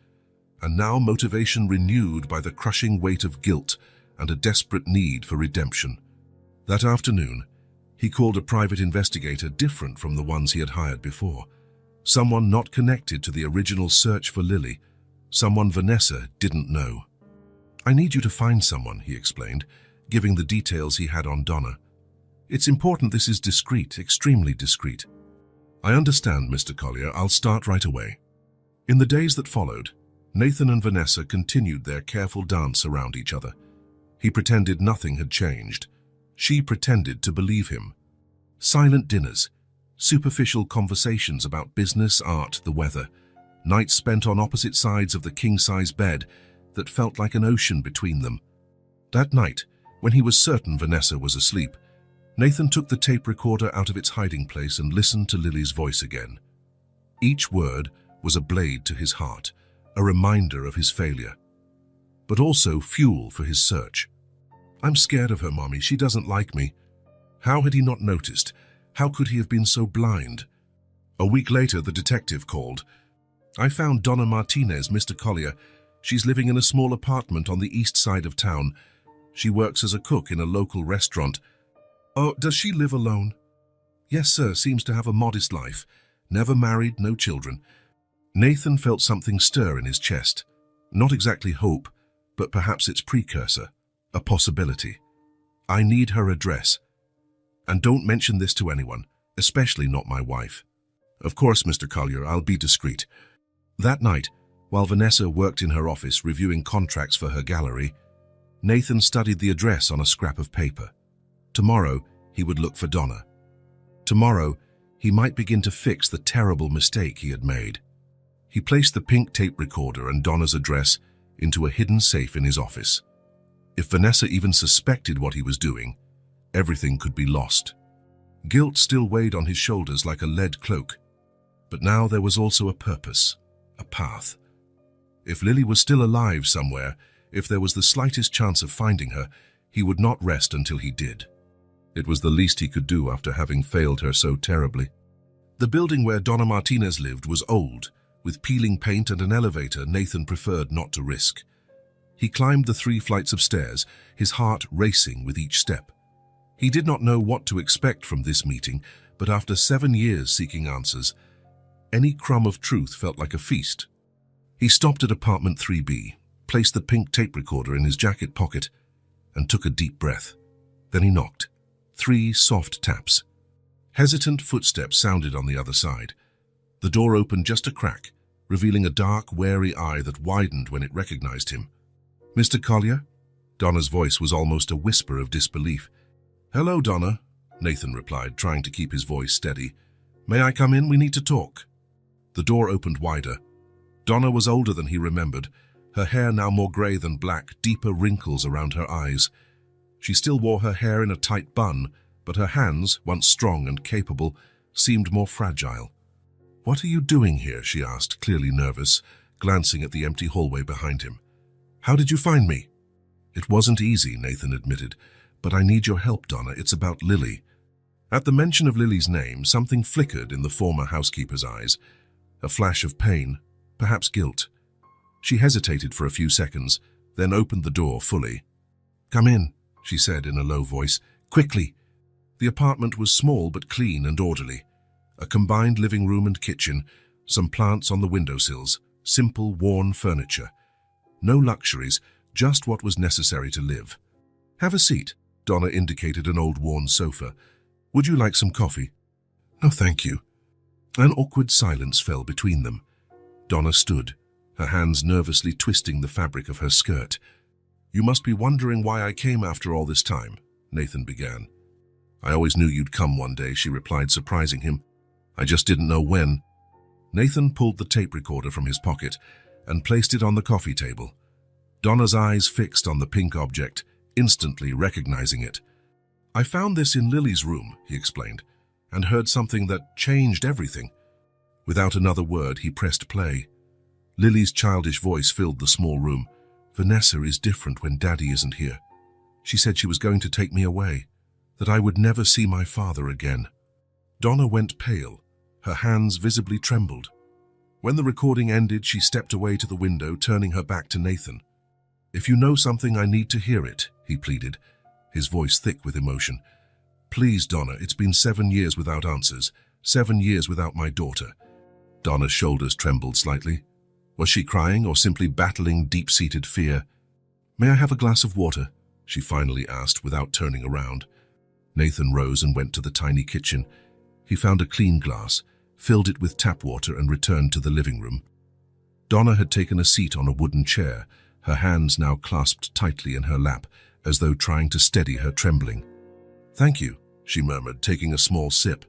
and now motivation renewed by the crushing weight of guilt and a desperate need for redemption. That afternoon, he called a private investigator different from the ones he had hired before. Someone not connected to the original search for Lily, someone Vanessa didn't know. "I need you to find someone," he explained, giving the details he had on Donna. "It's important this is discreet, extremely discreet." "I understand, Mr. Collier. I'll start right away." In the days that followed, Nathan and Vanessa continued their careful dance around each other. He pretended nothing had changed. She pretended to believe him. Silent dinners, superficial conversations about business, art, the weather, nights spent on opposite sides of the king-size bed that felt like an ocean between them. That night, when he was certain Vanessa was asleep, Nathan took the tape recorder out of its hiding place and listened to Lily's voice again. Each word was a blade to his heart, a reminder of his failure, but also fuel for his search. "I'm scared of her, Mommy. She doesn't like me." How had he not noticed? How could he have been so blind? A week later, the detective called. "I found Donna Martinez, Mr. Collier. She's living in a small apartment on the east side of town. She works as a cook in a local restaurant." "Oh, does she live alone?" "Yes, sir. Seems to have a modest life. Never married, no children." Nathan felt something stir in his chest. Not exactly hope, but perhaps its precursor, a possibility. "I need her address. And don't mention this to anyone, especially not my wife." "Of course, Mr. Collier, I'll be discreet." That night, while Vanessa worked in her office reviewing contracts for her gallery, Nathan studied the address on a scrap of paper. Tomorrow, he would look for Donna. Tomorrow, he might begin to fix the terrible mistake he had made. He placed the pink tape recorder and Donna's address into a hidden safe in his office. If Vanessa even suspected what he was doing, everything could be lost. Guilt still weighed on his shoulders like a lead cloak. But now there was also a purpose, a path. If Lily was still alive somewhere, if there was the slightest chance of finding her, he would not rest until he did. It was the least he could do after having failed her so terribly. The building where Donna Martinez lived was old, with peeling paint and an elevator Nathan preferred not to risk. He climbed the 3 flights of stairs, his heart racing with each step. He did not know what to expect from this meeting, but after 7 years seeking answers, any crumb of truth felt like a feast. He stopped at apartment 3B, placed the pink tape recorder in his jacket pocket, and took a deep breath. Then he knocked. 3 soft taps. Hesitant footsteps sounded on the other side. The door opened just a crack, revealing a dark, wary eye that widened when it recognized him. "Mr. Collier?" Donna's voice was almost a whisper of disbelief. "Hello, Donna," Nathan replied, trying to keep his voice steady. "May I come in? We need to talk." The door opened wider. Donna was older than he remembered, her hair now more grey than black, deeper wrinkles around her eyes. She still wore her hair in a tight bun, but her hands, once strong and capable, seemed more fragile. "What are you doing here?" she asked, clearly nervous, glancing at the empty hallway behind him. "How did you find me?" "It wasn't easy," Nathan admitted, "but I need your help, Donna. It's about Lily." At the mention of Lily's name, something flickered in the former housekeeper's eyes. A flash of pain, perhaps guilt. She hesitated for a few seconds, then opened the door fully. "Come in," she said in a low voice. "Quickly." The apartment was small but clean and orderly. A combined living room and kitchen, some plants on the windowsills, simple, worn furniture. No luxuries, just what was necessary to live. "Have a seat," Donna indicated an old worn sofa. "Would you like some coffee?" "No, thank you." An awkward silence fell between them. Donna stood, her hands nervously twisting the fabric of her skirt. "You must be wondering why I came after all this time," Nathan began. "I always knew you'd come one day," she replied, surprising him. "I just didn't know when." Nathan pulled the tape recorder from his pocket and placed it on the coffee table. Donna's eyes fixed on the pink object, instantly recognizing it. "I found this in Lily's room," he explained, "and heard something that changed everything." Without another word, he pressed play. Lily's childish voice filled the small room. "Vanessa is different when Daddy isn't here. She said she was going to take me away, that I would never see my father again." Donna went pale. Her hands visibly trembled. When the recording ended, she stepped away to the window, turning her back to Nathan. "If you know something, I need to hear it," he pleaded, his voice thick with emotion. "Please, Donna, it's been 7 years without answers, 7 years without my daughter." Donna's shoulders trembled slightly. Was she crying or simply battling deep-seated fear? "May I have a glass of water?" she finally asked without turning around. Nathan rose and went to the tiny kitchen. He found a clean glass, filled it with tap water and returned to the living room. Donna had taken a seat on a wooden chair, her hands now clasped tightly in her lap, as though trying to steady her trembling. "Thank you," she murmured, taking a small sip.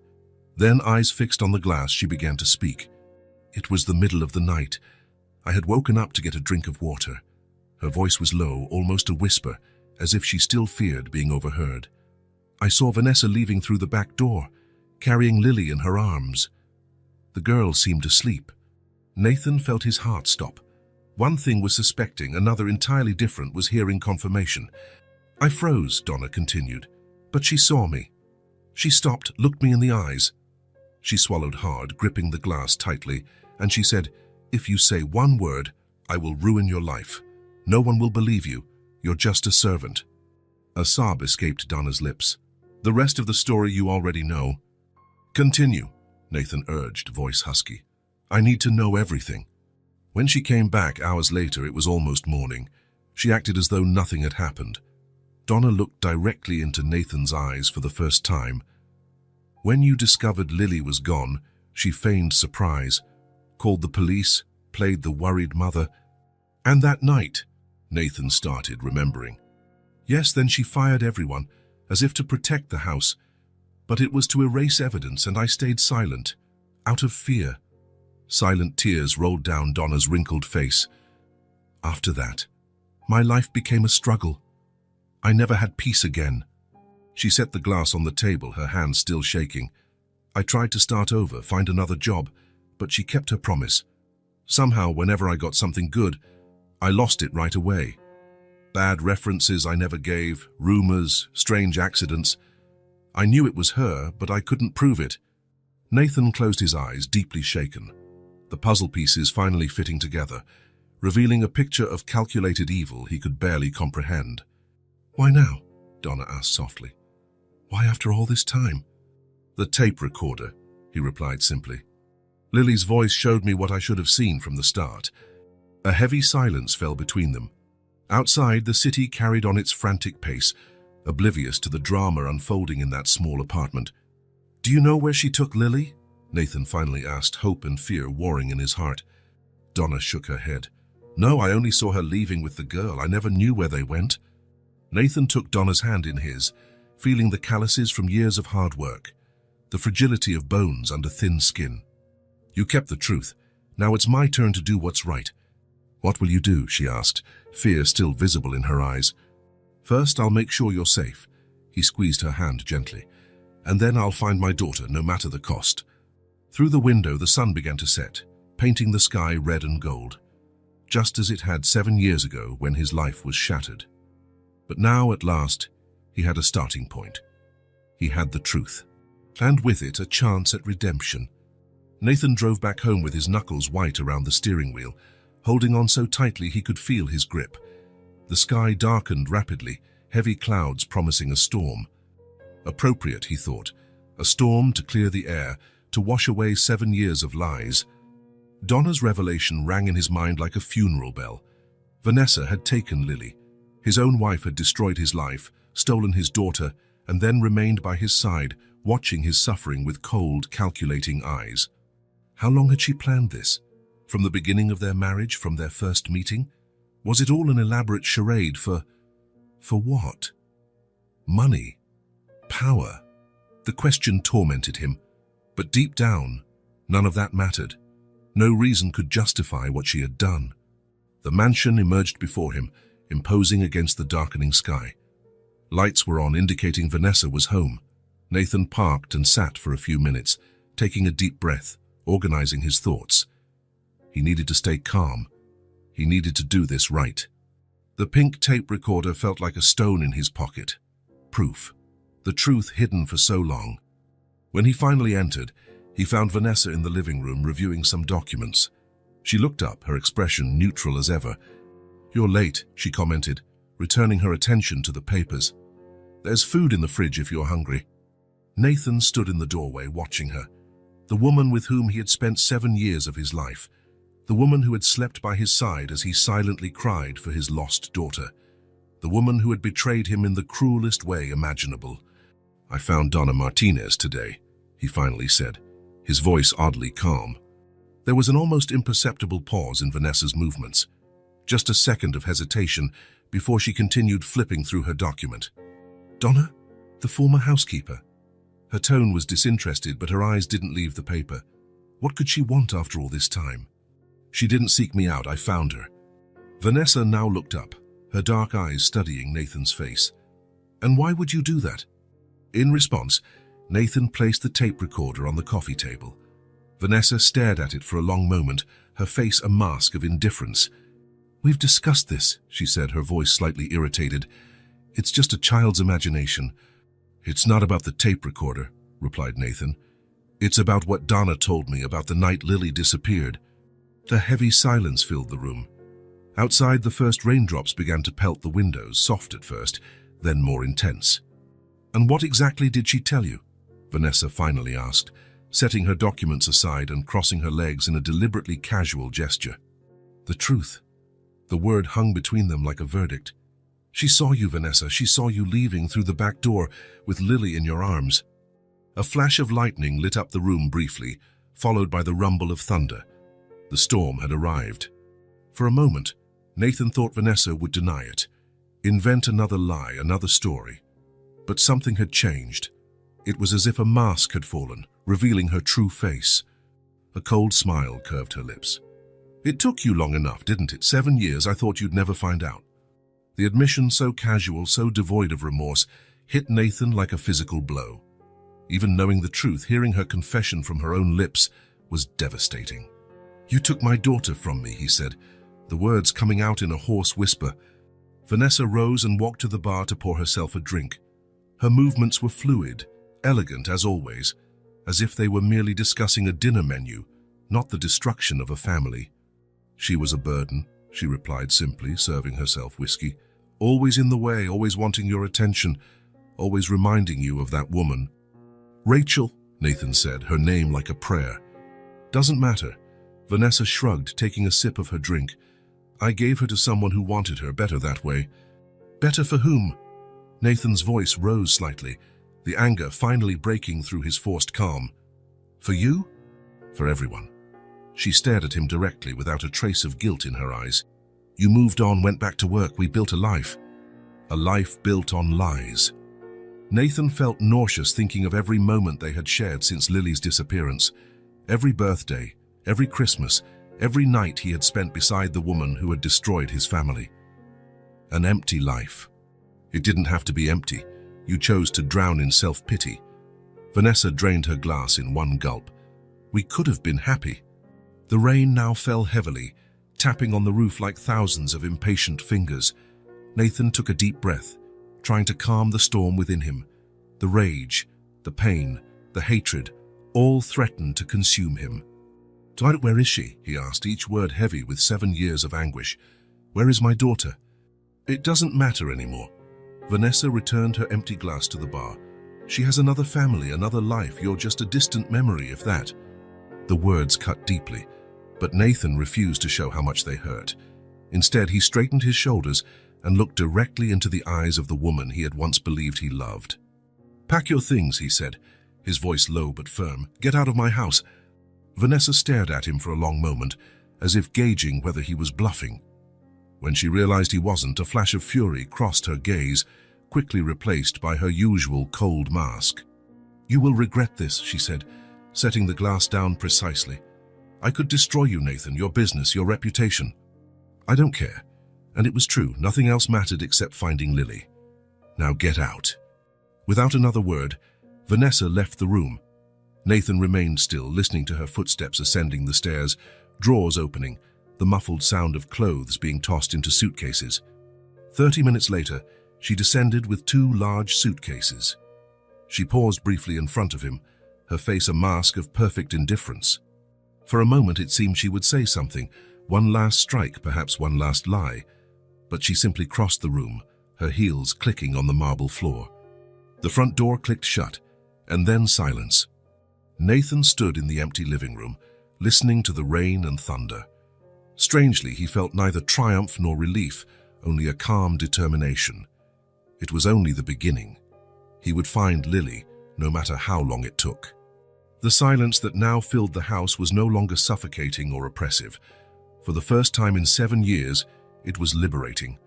Then, eyes fixed on the glass, she began to speak. "It was the middle of the night. I had woken up to get a drink of water." Her voice was low, almost a whisper, as if she still feared being overheard. "I saw Vanessa leaving through the back door, carrying Lily in her arms." The girl seemed asleep. Nathan felt his heart stop. One thing was suspecting, another entirely different was hearing confirmation. "I froze," Donna continued, "but she saw me. She stopped, looked me in the eyes." She swallowed hard, gripping the glass tightly, and she said, "If you say one word, I will ruin your life. No one will believe you. You're just a servant." A sob escaped Donna's lips. "The rest of the story you already know." "Continue," Nathan urged, voice husky. "I need to know everything." When she came back hours later, it was almost morning. She acted as though nothing had happened. Donna looked directly into Nathan's eyes for the first time. "When you discovered Lily was gone, she feigned surprise, called the police, played the worried mother. And that night," Nathan started, remembering. "Yes, then she fired everyone, as if to protect the house. But it was to erase evidence, and I stayed silent, out of fear." Silent tears rolled down Donna's wrinkled face. "After that, my life became a struggle. I never had peace again." She set the glass on the table, her hands still shaking. I tried to start over, find another job, but she kept her promise. Somehow, whenever I got something good, I lost it right away. Bad references I never gave, rumors, strange accidents. I knew it was her, but I couldn't prove it. Nathan closed his eyes, deeply shaken. The puzzle pieces finally fitting together, revealing a picture of calculated evil he could barely comprehend. "Why now?" Donna asked softly. "Why after all this time?" "The tape recorder," he replied simply. Lily's voice showed me what I should have seen from the start. A heavy silence fell between them. Outside, the city carried on its frantic pace, oblivious to the drama unfolding in that small apartment. "Do you know where she took Lily?" Nathan finally asked, hope and fear warring in his heart. Donna shook her head. "No, I only saw her leaving with the girl. I never knew where they went." Nathan took Donna's hand in his, feeling the calluses from years of hard work, the fragility of bones under thin skin. "You kept the truth. Now it's my turn to do what's right." "What will you do?" she asked, fear still visible in her eyes. "First, I'll make sure you're safe." He squeezed her hand gently. "And then I'll find my daughter, no matter the cost." Through the window, the sun began to set, painting the sky red and gold, just as it had 7 years ago when his life was shattered. But now, at last, he had a starting point. He had the truth, and with it a chance at redemption. Nathan drove back home with his knuckles white around the steering wheel, holding on so tightly he could feel his grip. The sky darkened rapidly, heavy clouds promising a storm. Appropriate, he thought, a storm to clear the air, to wash away 7 years of lies. Donna's revelation rang in his mind like a funeral bell. Vanessa had taken Lily. His own wife had destroyed his life, stolen his daughter, and then remained by his side, watching his suffering with cold, calculating eyes. How long had she planned this? From the beginning of their marriage, from their first meeting? Was it all an elaborate charade for what? Money? Power? The question tormented him. But deep down, none of that mattered. No reason could justify what she had done. The mansion emerged before him, imposing against the darkening sky. Lights were on, indicating Vanessa was home. Nathan parked and sat for a few minutes, taking a deep breath, organizing his thoughts. He needed to stay calm. He needed to do this right. The pink tape recorder felt like a stone in his pocket. Proof. The truth hidden for so long. When he finally entered, he found Vanessa in the living room reviewing some documents. She looked up, her expression neutral as ever. "You're late," she commented, returning her attention to the papers. "There's food in the fridge if you're hungry." Nathan stood in the doorway watching her. The woman with whom he had spent 7 years of his life. The woman who had slept by his side as he silently cried for his lost daughter. The woman who had betrayed him in the cruelest way imaginable. "I found Donna Martinez today," he finally said, his voice oddly calm. There was an almost imperceptible pause in Vanessa's movements. Just a second of hesitation before she continued flipping through her document. "Donna? The former housekeeper?" Her tone was disinterested, but her eyes didn't leave the paper. What could she want after all this time? "She didn't seek me out, I found her." Vanessa now looked up, her dark eyes studying Nathan's face. "And why would you do that?" In response, Nathan placed the tape recorder on the coffee table. Vanessa stared at it for a long moment, her face a mask of indifference. "We've discussed this," she said, her voice slightly irritated. "It's just a child's imagination." "It's not about the tape recorder," replied Nathan. "It's about what Donna told me about the night Lily disappeared." The heavy silence filled the room. Outside, the first raindrops began to pelt the windows, soft at first, then more intense. "And what exactly did she tell you?" Vanessa finally asked, setting her documents aside and crossing her legs in a deliberately casual gesture. "The truth." The word hung between them like a verdict. "She saw you, Vanessa. She saw you leaving through the back door with Lily in your arms." A flash of lightning lit up the room briefly, followed by the rumble of thunder. The storm had arrived. For a moment, Nathan thought Vanessa would deny it, invent another lie, another story. But something had changed. It was as if a mask had fallen, revealing her true face. A cold smile curved her lips. "It took you long enough, didn't it? 7 years, I thought you'd never find out." The admission, so casual, so devoid of remorse, hit Nathan like a physical blow. Even knowing the truth, hearing her confession from her own lips was devastating. "You took my daughter from me," he said, the words coming out in a hoarse whisper. Vanessa rose and walked to the bar to pour herself a drink. Her movements were fluid, elegant as always, as if they were merely discussing a dinner menu, not the destruction of a family. "She was a burden," she replied simply, serving herself whiskey. "Always in the way, always wanting your attention, always reminding you of that woman." "Rachel," Nathan said, her name like a prayer. "Doesn't matter." Vanessa shrugged, taking a sip of her drink. "I gave her to someone who wanted her better that way." "Better for whom?" Nathan's voice rose slightly, the anger finally breaking through his forced calm. "For you?" "For everyone." She stared at him directly without a trace of guilt in her eyes. "You moved on, went back to work, we built a life." "A life built on lies." Nathan felt nauseous thinking of every moment they had shared since Lily's disappearance. Every birthday, every Christmas, every night he had spent beside the woman who had destroyed his family. An empty life. It didn't have to be empty. You chose to drown in self-pity. Vanessa drained her glass in one gulp. "We could have been happy." The rain now fell heavily, tapping on the roof like thousands of impatient fingers. Nathan took a deep breath, trying to calm the storm within him. The rage, the pain, the hatred, all threatened to consume him. "Dwight, where is she?" he asked, each word heavy with 7 years of anguish. "Where is my daughter?" "It doesn't matter anymore." Vanessa returned her empty glass to the bar. "She has another family, another life. You're just a distant memory, if that." The words cut deeply, but Nathan refused to show how much they hurt. Instead, he straightened his shoulders and looked directly into the eyes of the woman he had once believed he loved. "Pack your things," he said, his voice low but firm. "Get out of my house." Vanessa stared at him for a long moment, as if gauging whether he was bluffing. When she realized he wasn't, a flash of fury crossed her gaze, quickly replaced by her usual cold mask. "You will regret this," she said, setting the glass down precisely. "I could destroy you, Nathan, your business, your reputation." "I don't care." And it was true, nothing else mattered except finding Lily. "Now get out." Without another word, Vanessa left the room. Nathan remained still, listening to her footsteps ascending the stairs, drawers opening, the muffled sound of clothes being tossed into suitcases. 30 minutes later, she descended with 2 large suitcases. She paused briefly in front of him, her face a mask of perfect indifference. For a moment it seemed she would say something, one last strike, perhaps one last lie, but she simply crossed the room, her heels clicking on the marble floor. The front door clicked shut, and then silence. Nathan stood in the empty living room, listening to the rain and thunder. Strangely, he felt neither triumph nor relief, only a calm determination. It was only the beginning. He would find Lily, no matter how long it took. The silence that now filled the house was no longer suffocating or oppressive. For the first time in 7 years, it was liberating.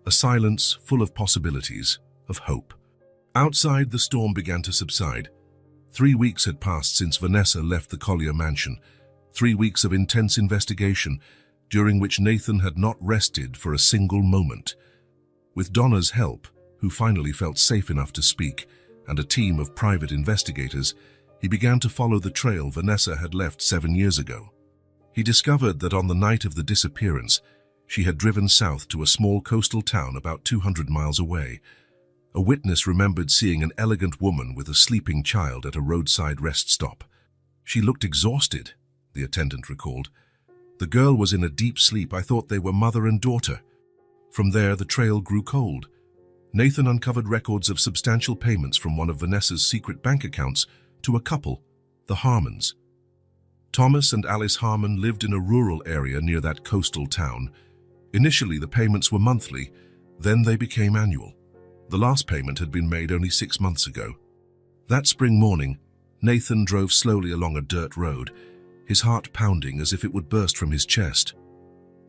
A silence full of possibilities, of hope. Outside, the storm began to subside. 3 weeks had passed since Vanessa left the Collier mansion. 3 weeks of intense investigation, during which Nathan had not rested for a single moment. With Donna's help, who finally felt safe enough to speak, and a team of private investigators, he began to follow the trail Vanessa had left 7 years ago. He discovered that on the night of the disappearance, she had driven south to a small coastal town about 200 miles away. A witness remembered seeing an elegant woman with a sleeping child at a roadside rest stop. "She looked exhausted," the attendant recalled. "The girl was in a deep sleep. I thought they were mother and daughter." From there, the trail grew cold. Nathan uncovered records of substantial payments from one of Vanessa's secret bank accounts to a couple, the Harmons. Thomas and Alice Harmon lived in a rural area near that coastal town. Initially, the payments were monthly, then they became annual. The last payment had been made only 6 months ago. That spring morning, Nathan drove slowly along a dirt road, his heart pounding as if it would burst from his chest.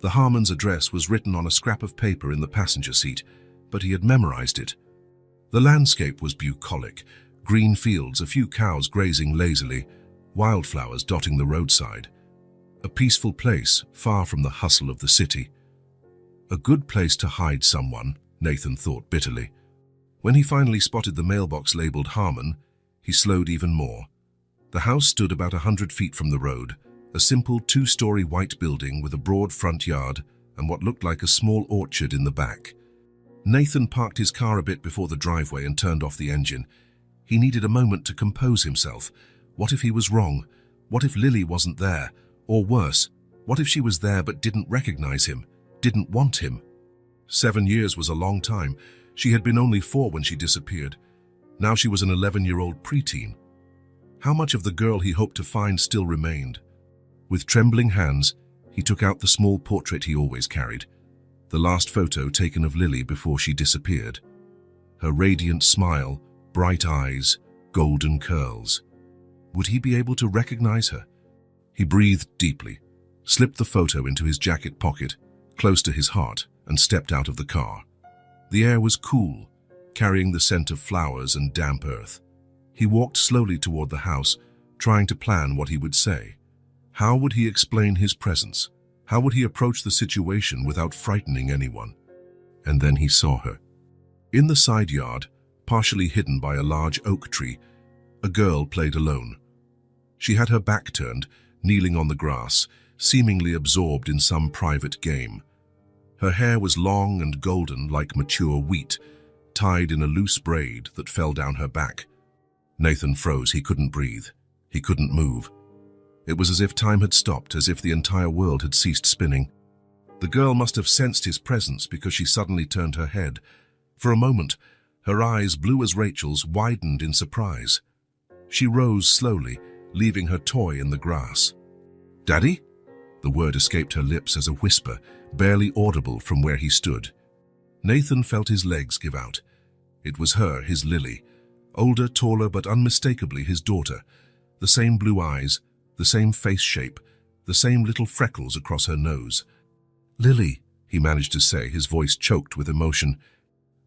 The Harmon's address was written on a scrap of paper in the passenger seat, but he had memorized it. The landscape was bucolic, green fields, a few cows grazing lazily, wildflowers dotting the roadside. A peaceful place, far from the hustle of the city. A good place to hide someone, Nathan thought bitterly. When he finally spotted the mailbox labeled Harmon, he slowed even more. The house stood about 100 feet from the road, a simple two-story white building with a broad front yard and what looked like a small orchard in the back. Nathan parked his car a bit before the driveway and turned off the engine. He needed a moment to compose himself. What if he was wrong? What if Lily wasn't there? Or worse, what if she was there but didn't recognize him, didn't want him? 7 years was a long time. She had been only 4 when she disappeared. Now she was an 11-year-old preteen. How much of the girl he hoped to find still remained? With trembling hands, he took out the small portrait he always carried, the last photo taken of Lily before she disappeared. Her radiant smile, bright eyes, golden curls. Would he be able to recognize her? He breathed deeply, slipped the photo into his jacket pocket, close to his heart, and stepped out of the car. The air was cool, carrying the scent of flowers and damp earth. He walked slowly toward the house, trying to plan what he would say. How would he explain his presence? How would he approach the situation without frightening anyone? And then he saw her. In the side yard, partially hidden by a large oak tree, a girl played alone. She had her back turned, kneeling on the grass, seemingly absorbed in some private game. Her hair was long and golden like mature wheat, tied in a loose braid that fell down her back. Nathan froze. He couldn't breathe. He couldn't move. It was as if time had stopped, as if the entire world had ceased spinning. The girl must have sensed his presence because she suddenly turned her head. For a moment, her eyes, blue as Rachel's, widened in surprise. She rose slowly, leaving her toy in the grass. "Daddy?" The word escaped her lips as a whisper, barely audible from where he stood. Nathan felt his legs give out. It was her, his Lily. Older, taller, but unmistakably his daughter. The same blue eyes, the same face shape, the same little freckles across her nose. "Lily," he managed to say, his voice choked with emotion.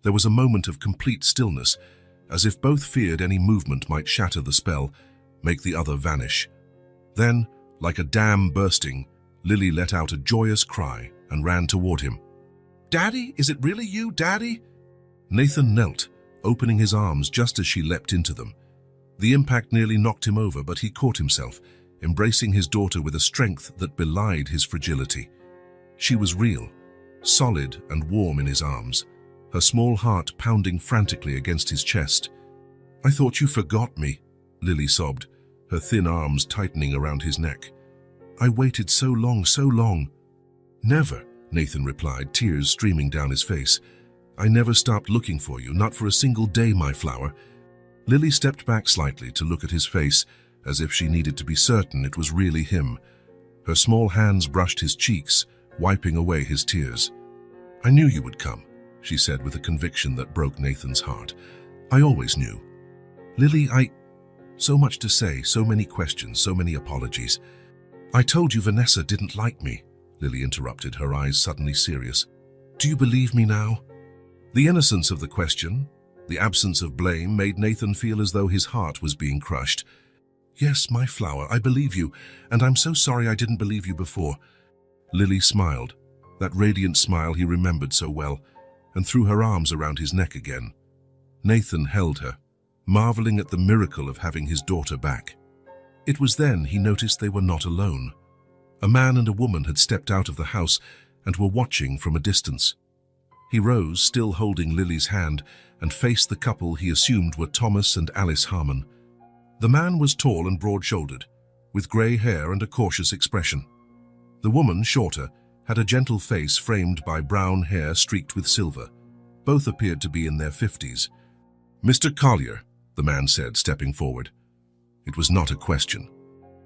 There was a moment of complete stillness, as if both feared any movement might shatter the spell, make the other vanish. Then, like a dam bursting, Lily let out a joyous cry and ran toward him. "Daddy, is it really you, Daddy?" Nathan knelt, opening his arms just as she leapt into them. The impact nearly knocked him over, but he caught himself, embracing his daughter with a strength that belied his fragility. She was real, solid and warm in his arms, her small heart pounding frantically against his chest. "I thought you forgot me," Lily sobbed, her thin arms tightening around his neck. "I waited so long, so long." "Never," Nathan replied, tears streaming down his face. "I never stopped looking for you, not for a single day, my flower." Lily stepped back slightly to look at his face, as if she needed to be certain it was really him. Her small hands brushed his cheeks, wiping away his tears. "I knew you would come," she said with a conviction that broke Nathan's heart. "I always knew." "Lily, So much to say, so many questions, so many apologies." "I told you Vanessa didn't like me," Lily interrupted, her eyes suddenly serious. "Do you believe me now?" The innocence of the question, the absence of blame, made Nathan feel as though his heart was being crushed. "Yes, my flower, I believe you, and I'm so sorry I didn't believe you before." Lily smiled, that radiant smile he remembered so well, and threw her arms around his neck again. Nathan held her, marveling at the miracle of having his daughter back. It was then he noticed they were not alone. A man and a woman had stepped out of the house and were watching from a distance. He rose, still holding Lily's hand, and faced the couple he assumed were Thomas and Alice Harmon. The man was tall and broad-shouldered, with grey hair and a cautious expression. The woman, shorter, had a gentle face framed by brown hair streaked with silver. Both appeared to be in their 50s. "Mr. Collier," the man said, stepping forward. It was not a question.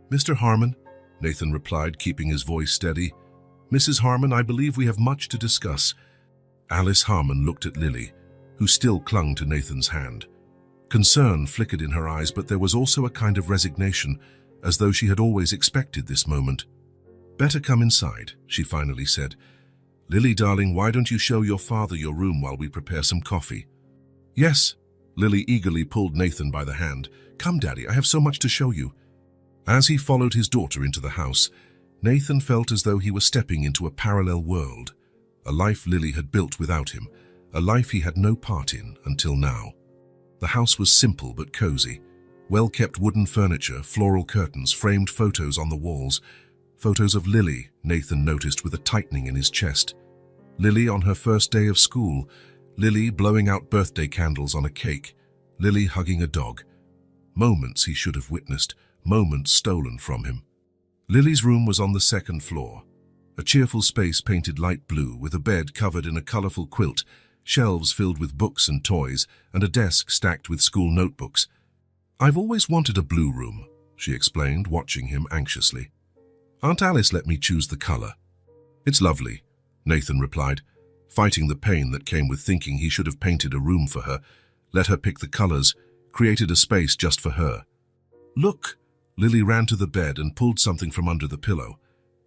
"Mr. Harmon," Nathan replied, keeping his voice steady. "Mrs. Harmon, I believe we have much to discuss." Alice Harmon looked at Lily, who still clung to Nathan's hand. Concern flickered in her eyes, but there was also a kind of resignation, as though she had always expected this moment. "Better come inside," she finally said. "Lily, darling, why don't you show your father your room while we prepare some coffee?" "Yes." Lily eagerly pulled Nathan by the hand. "Come, Daddy, I have so much to show you." As he followed his daughter into the house, Nathan felt as though he were stepping into a parallel world, a life Lily had built without him, a life he had no part in until now. The house was simple but cozy. Well-kept wooden furniture, floral curtains, framed photos on the walls. Photos of Lily, Nathan noticed with a tightening in his chest. Lily on her first day of school. Lily blowing out birthday candles on a cake. Lily hugging a dog. Moments he should have witnessed, moments stolen from him. Lily's room was on the second floor. A cheerful space painted light blue with a bed covered in a colorful quilt, shelves filled with books and toys, and a desk stacked with school notebooks. "I've always wanted a blue room," she explained, watching him anxiously. "Aunt Alice let me choose the color." "It's lovely," Nathan replied, fighting the pain that came with thinking he should have painted a room for her, let her pick the colors, created a space just for her. "Look!" Lily ran to the bed and pulled something from under the pillow.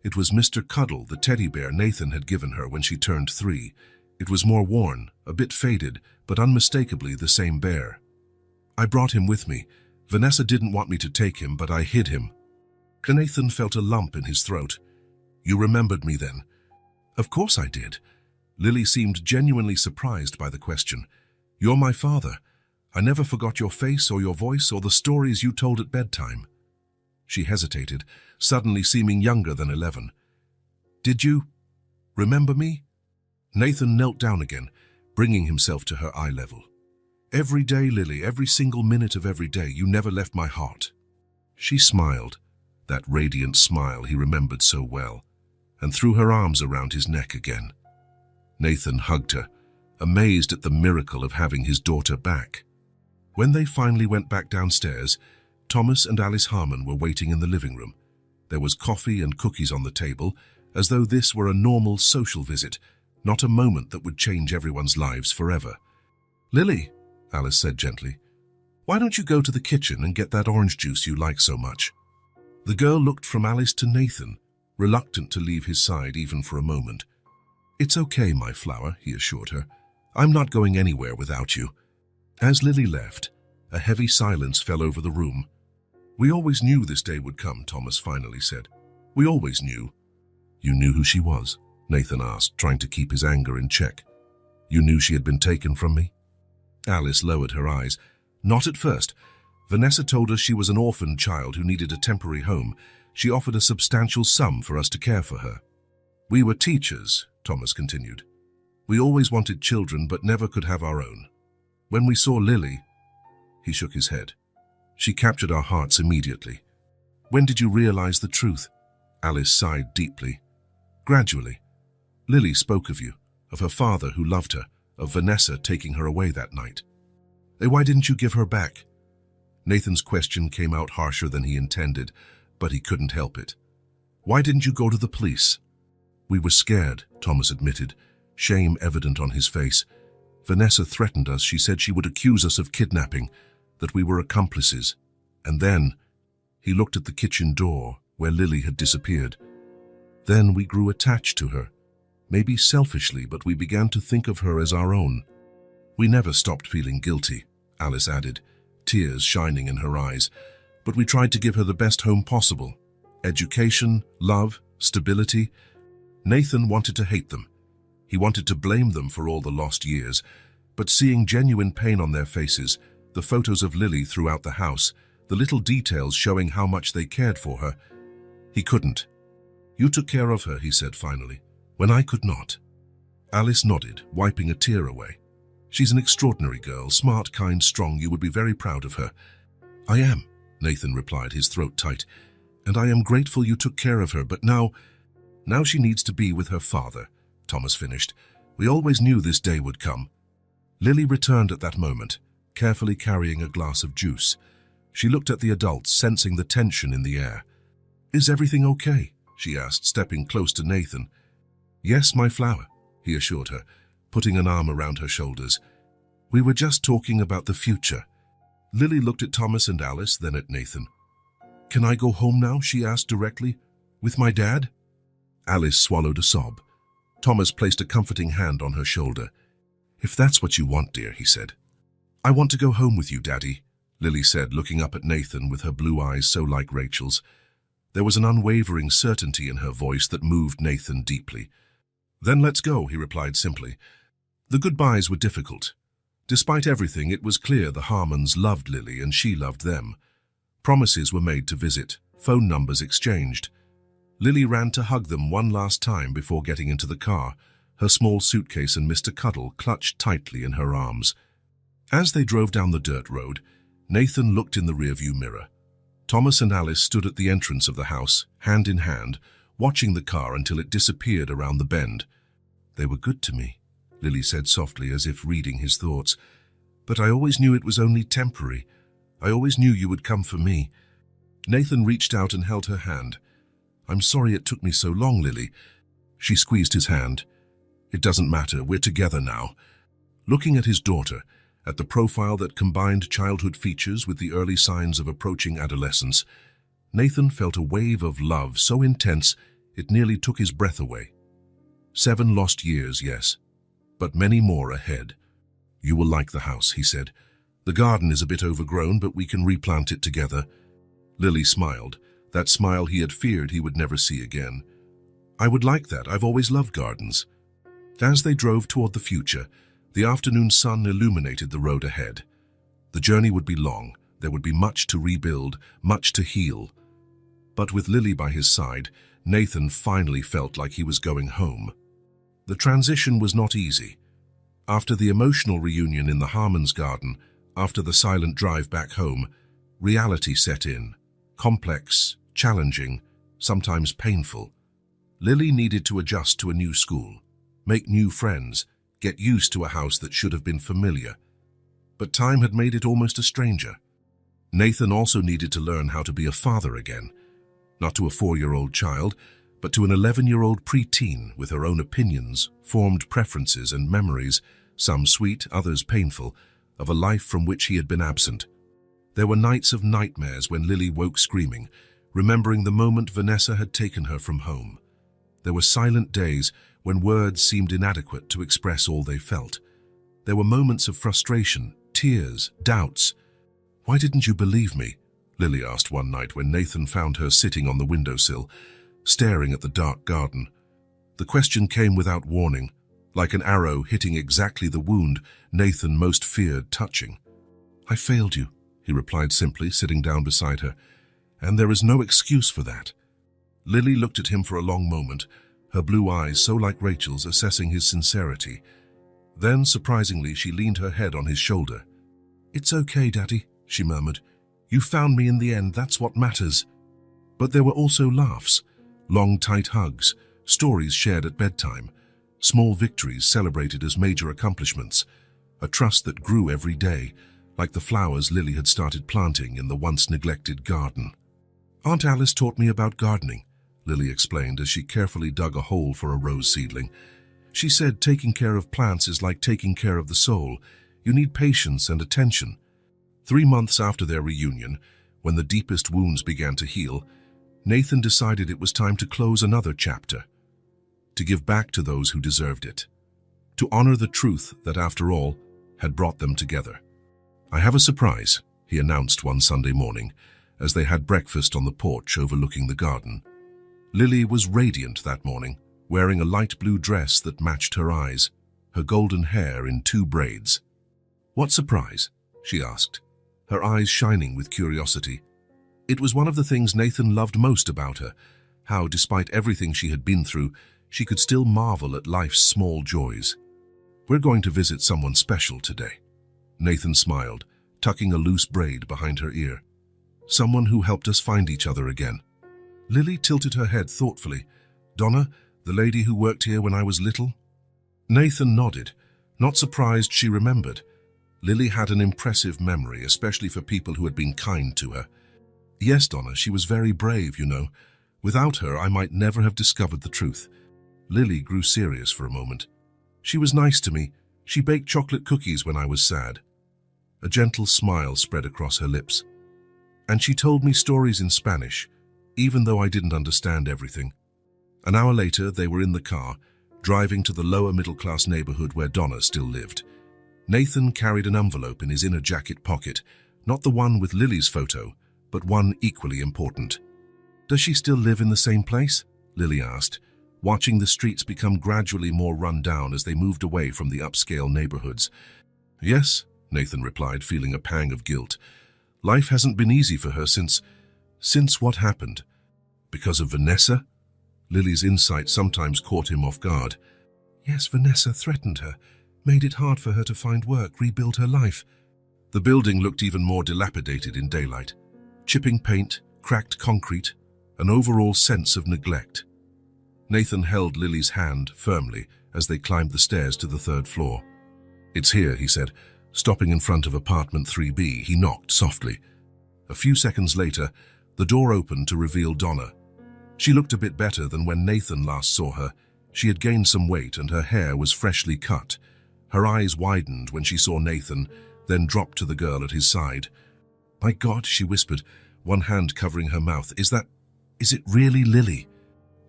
It was Mr. Cuddle, the teddy bear Nathan had given her when she turned 3. It was more worn, a bit faded, but unmistakably the same bear. "I brought him with me. Vanessa didn't want me to take him, but I hid him." Nathan felt a lump in his throat. "You remembered me then?" "Of course I did." Lily seemed genuinely surprised by the question. "You're my father. I never forgot your face or your voice or the stories you told at bedtime." She hesitated, suddenly seeming younger than 11. "Did you remember me?" Nathan knelt down again, bringing himself to her eye level. "Every day, Lily, every single minute of every day, you never left my heart." She smiled, that radiant smile he remembered so well, and threw her arms around his neck again. Nathan hugged her, amazed at the miracle of having his daughter back. When they finally went back downstairs, Thomas and Alice Harmon were waiting in the living room. There was coffee and cookies on the table, as though this were a normal social visit, not a moment that would change everyone's lives forever. "Lily," Alice said gently, "why don't you go to the kitchen and get that orange juice you like so much?" The girl looked from Alice to Nathan, reluctant to leave his side even for a moment. "It's okay, my flower," he assured her. "I'm not going anywhere without you." As Lily left, a heavy silence fell over the room. "We always knew this day would come," Thomas finally said. "We always knew." "You knew who she was?" Nathan asked, trying to keep his anger in check. "You knew she had been taken from me?" Alice lowered her eyes. "Not at first. Vanessa told us she was an orphaned child who needed a temporary home. She offered a substantial sum for us to care for her. We were teachers," Thomas continued. "We always wanted children but never could have our own. When we saw Lily," he shook his head, "she captured our hearts immediately." "When did you realize the truth?" Alice sighed deeply. "Gradually. Lily spoke of you, of her father who loved her, of Vanessa taking her away that night." "Why didn't you give her back?" Nathan's question came out harsher than he intended, but he couldn't help it. "Why didn't you go to the police?" "We were scared," Thomas admitted, shame evident on his face. "Vanessa threatened us. She said she would accuse us of kidnapping, that we were accomplices. And then," he looked at the kitchen door where Lily had disappeared, "then we grew attached to her. Maybe selfishly, but we began to think of her as our own." "We never stopped feeling guilty," Alice added, tears shining in her eyes. "But we tried to give her the best home possible. Education, love, stability." Nathan wanted to hate them. He wanted to blame them for all the lost years, but seeing genuine pain on their faces, the photos of Lily throughout the house, the little details showing how much they cared for her, he couldn't. "You took care of her," he said finally, "when I could not." Alice nodded, wiping a tear away. "She's an extraordinary girl, smart, kind, strong. You would be very proud of her." "I am," Nathan replied, his throat tight. "And I am grateful you took care of her, but now she needs to be with her father," Thomas finished. "We always knew this day would come." Lily returned at that moment, carefully carrying a glass of juice. She looked at the adults, sensing the tension in the air. "Is everything okay?" she asked, stepping close to Nathan. "Yes, my flower," he assured her, putting an arm around her shoulders. "We were just talking about the future." Lily looked at Thomas and Alice, then at Nathan. "Can I go home now?" she asked directly. "With my dad?" Alice swallowed a sob. Thomas placed a comforting hand on her shoulder. "If that's what you want, dear," he said. "I want to go home with you, Daddy," Lily said, looking up at Nathan with her blue eyes so like Rachel's. There was an unwavering certainty in her voice that moved Nathan deeply. "Then let's go," he replied simply. The goodbyes were difficult. Despite everything, it was clear the Harmons loved Lily and she loved them. Promises were made to visit, phone numbers exchanged. Lily ran to hug them one last time before getting into the car, her small suitcase and Mr. Cuddle clutched tightly in her arms. As they drove down the dirt road, Nathan looked in the rearview mirror. Thomas and Alice stood at the entrance of the house, hand in hand, watching the car until it disappeared around the bend. "They were good to me," Lily said softly, as if reading his thoughts. "But I always knew it was only temporary. I always knew you would come for me." Nathan reached out and held her hand. "I'm sorry it took me so long, Lily." She squeezed his hand. "It doesn't matter, we're together now." Looking at his daughter, at the profile that combined childhood features with the early signs of approaching adolescence, Nathan felt a wave of love so intense it nearly took his breath away. 7 lost years, yes, but many more ahead. "You will like the house," he said. "The garden is a bit overgrown, but we can replant it together." Lily smiled, that smile he had feared he would never see again. "I would like that. I've always loved gardens." As they drove toward the future, the afternoon sun illuminated the road ahead. The journey would be long. There would be much to rebuild, much to heal. But with Lily by his side, Nathan finally felt like he was going home. The transition was not easy. After the emotional reunion in the Harmons' garden, after the silent drive back home, reality set in. Complex, challenging, sometimes painful. Lily needed to adjust to a new school, make new friends, get used to a house that should have been familiar. But time had made it almost a stranger. Nathan also needed to learn how to be a father again, not to a 4-year-old child, but to an 11-year-old preteen with her own opinions, formed preferences and memories, some sweet, others painful, of a life from which he had been absent. There were nights of nightmares when Lily woke screaming, remembering the moment Vanessa had taken her from home. There were silent days when words seemed inadequate to express all they felt. There were moments of frustration, tears, doubts. "Why didn't you believe me?" Lily asked one night when Nathan found her sitting on the windowsill, staring at the dark garden. The question came without warning, like an arrow hitting exactly the wound Nathan most feared touching. "I failed you," he replied simply, sitting down beside her. "And there is no excuse for that." Lily looked at him for a long moment, her blue eyes so like Rachel's, assessing his sincerity. Then, surprisingly, she leaned her head on his shoulder. "It's okay, Daddy," she murmured. "You found me in the end, that's what matters." But there were also laughs, long tight hugs, stories shared at bedtime, small victories celebrated as major accomplishments, a trust that grew every day, like the flowers Lily had started planting in the once neglected garden. "Aunt Alice taught me about gardening," Lily explained as she carefully dug a hole for a rose seedling. "She said taking care of plants is like taking care of the soul. You need patience and attention." 3 months after their reunion, when the deepest wounds began to heal, Nathan decided it was time to close another chapter, to give back to those who deserved it, to honor the truth that, after all, had brought them together. "I have a surprise," he announced one Sunday morning, as they had breakfast on the porch overlooking the garden. Lily was radiant that morning, wearing a light blue dress that matched her eyes, her golden hair in 2 braids. "What surprise?" she asked, her eyes shining with curiosity. It was one of the things Nathan loved most about her, how, despite everything she had been through, she could still marvel at life's small joys. "We're going to visit someone special today." Nathan smiled, tucking a loose braid behind her ear. "Someone who helped us find each other again." Lily tilted her head thoughtfully. "Donna, the lady who worked here when I was little?" Nathan nodded, not surprised she remembered. Lily had an impressive memory, especially for people who had been kind to her. "Yes, Donna, she was very brave, you know. Without her, I might never have discovered the truth." Lily grew serious for a moment. "She was nice to me. She baked chocolate cookies when I was sad." A gentle smile spread across her lips. "And she told me stories in Spanish, even though I didn't understand everything." An hour later, they were in the car, driving to the lower middle-class neighborhood where Donna still lived. Nathan carried an envelope in his inner jacket pocket, not the one with Lily's photo, but one equally important. "Does she still live in the same place?" Lily asked, watching the streets become gradually more run down as they moved away from the upscale neighborhoods. Yes, Nathan replied, feeling a pang of guilt. Life hasn't been easy for her since what happened? Because of Vanessa? Lily's insight sometimes caught him off guard. Yes, Vanessa threatened her, made it hard for her to find work, rebuild her life. The building looked even more dilapidated in daylight. Chipping paint, cracked concrete, an overall sense of neglect. Nathan held Lily's hand firmly as they climbed the stairs to the third floor. It's here, he said. Stopping in front of apartment 3B, he knocked softly. A few seconds later, the door opened to reveal Donna. She looked a bit better than when Nathan last saw her. She had gained some weight and her hair was freshly cut. Her eyes widened when she saw Nathan, then dropped to the girl at his side. My God, she whispered, one hand covering her mouth. Is it really Lily?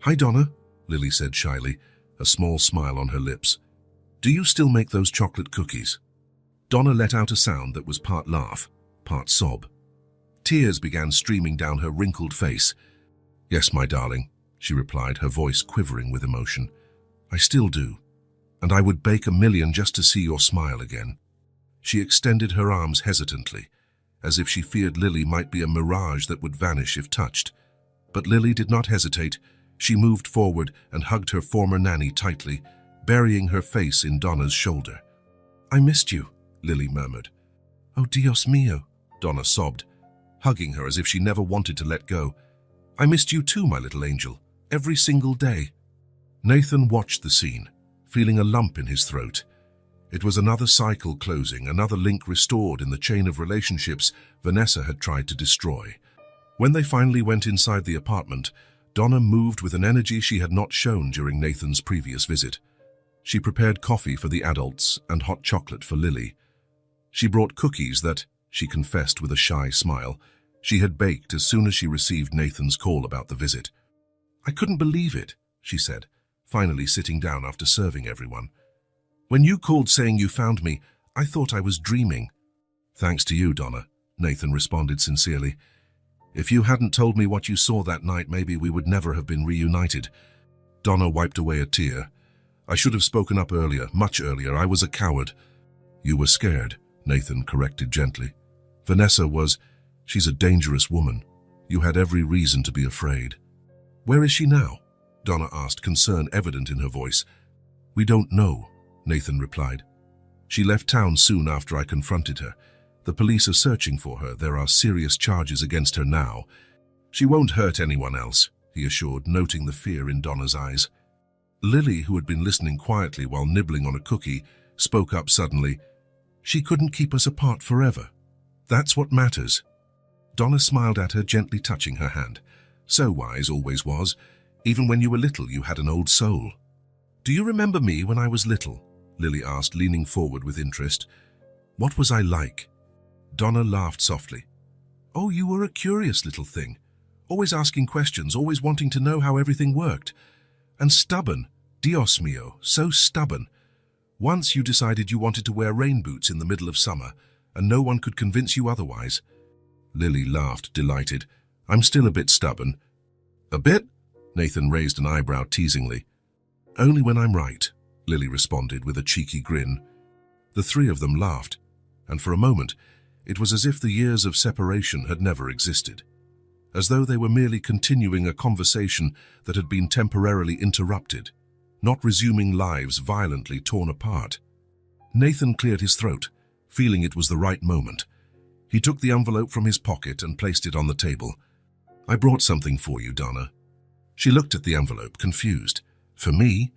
Hi, Donna, Lily said shyly, a small smile on her lips. Do you still make those chocolate cookies? Donna let out a sound that was part laugh, part sob. Tears began streaming down her wrinkled face. Yes, my darling, she replied, her voice quivering with emotion. I still do, and I would bake 1,000,000 just to see your smile again. She extended her arms hesitantly, as if she feared Lily might be a mirage that would vanish if touched. But Lily did not hesitate. She moved forward and hugged her former nanny tightly, burying her face in Donna's shoulder. I missed you, Lily murmured. Oh, Dios mío, Donna sobbed, hugging her as if she never wanted to let go. I missed you too, my little angel, every single day. Nathan watched the scene, feeling a lump in his throat. It was another cycle closing, another link restored in the chain of relationships Vanessa had tried to destroy. When they finally went inside the apartment, Donna moved with an energy she had not shown during Nathan's previous visit. She prepared coffee for the adults and hot chocolate for Lily. She brought cookies that, she confessed with a shy smile, she had baked as soon as she received Nathan's call about the visit. I couldn't believe it, she said, finally sitting down after serving everyone. When you called saying you found me, I thought I was dreaming. Thanks to you, Donna, Nathan responded sincerely. If you hadn't told me what you saw that night, maybe we would never have been reunited. Donna wiped away a tear. I should have spoken up earlier, much earlier. I was a coward. You were scared, Nathan corrected gently. Vanessa was, she's a dangerous woman. You had every reason to be afraid. Where is she now? Donna asked, concern evident in her voice. We don't know, Nathan replied. She left town soon after I confronted her. The police are searching for her. There are serious charges against her now. She won't hurt anyone else, he assured, noting the fear in Donna's eyes. Lily, who had been listening quietly while nibbling on a cookie, spoke up suddenly. She couldn't keep us apart forever. That's what matters. Donna smiled at her, gently touching her hand. So wise always was. Even when you were little, you had an old soul. Do you remember me when I was little? Lily asked, leaning forward with interest. What was I like? Donna laughed softly. Oh, you were a curious little thing. Always asking questions, always wanting to know how everything worked. And stubborn. Dios mío, so stubborn. Once you decided you wanted to wear rain boots in the middle of summer, and no one could convince you otherwise. Lily laughed, delighted. I'm still a bit stubborn. A bit? Nathan raised an eyebrow teasingly. Only when I'm right, Lily responded with a cheeky grin. The three of them laughed, and for a moment, it was as if the years of separation had never existed, as though they were merely continuing a conversation that had been temporarily interrupted, not resuming lives violently torn apart. Nathan cleared his throat, feeling it was the right moment. He took the envelope from his pocket and placed it on the table. I brought something for you, Donna. She looked at the envelope, confused. For me?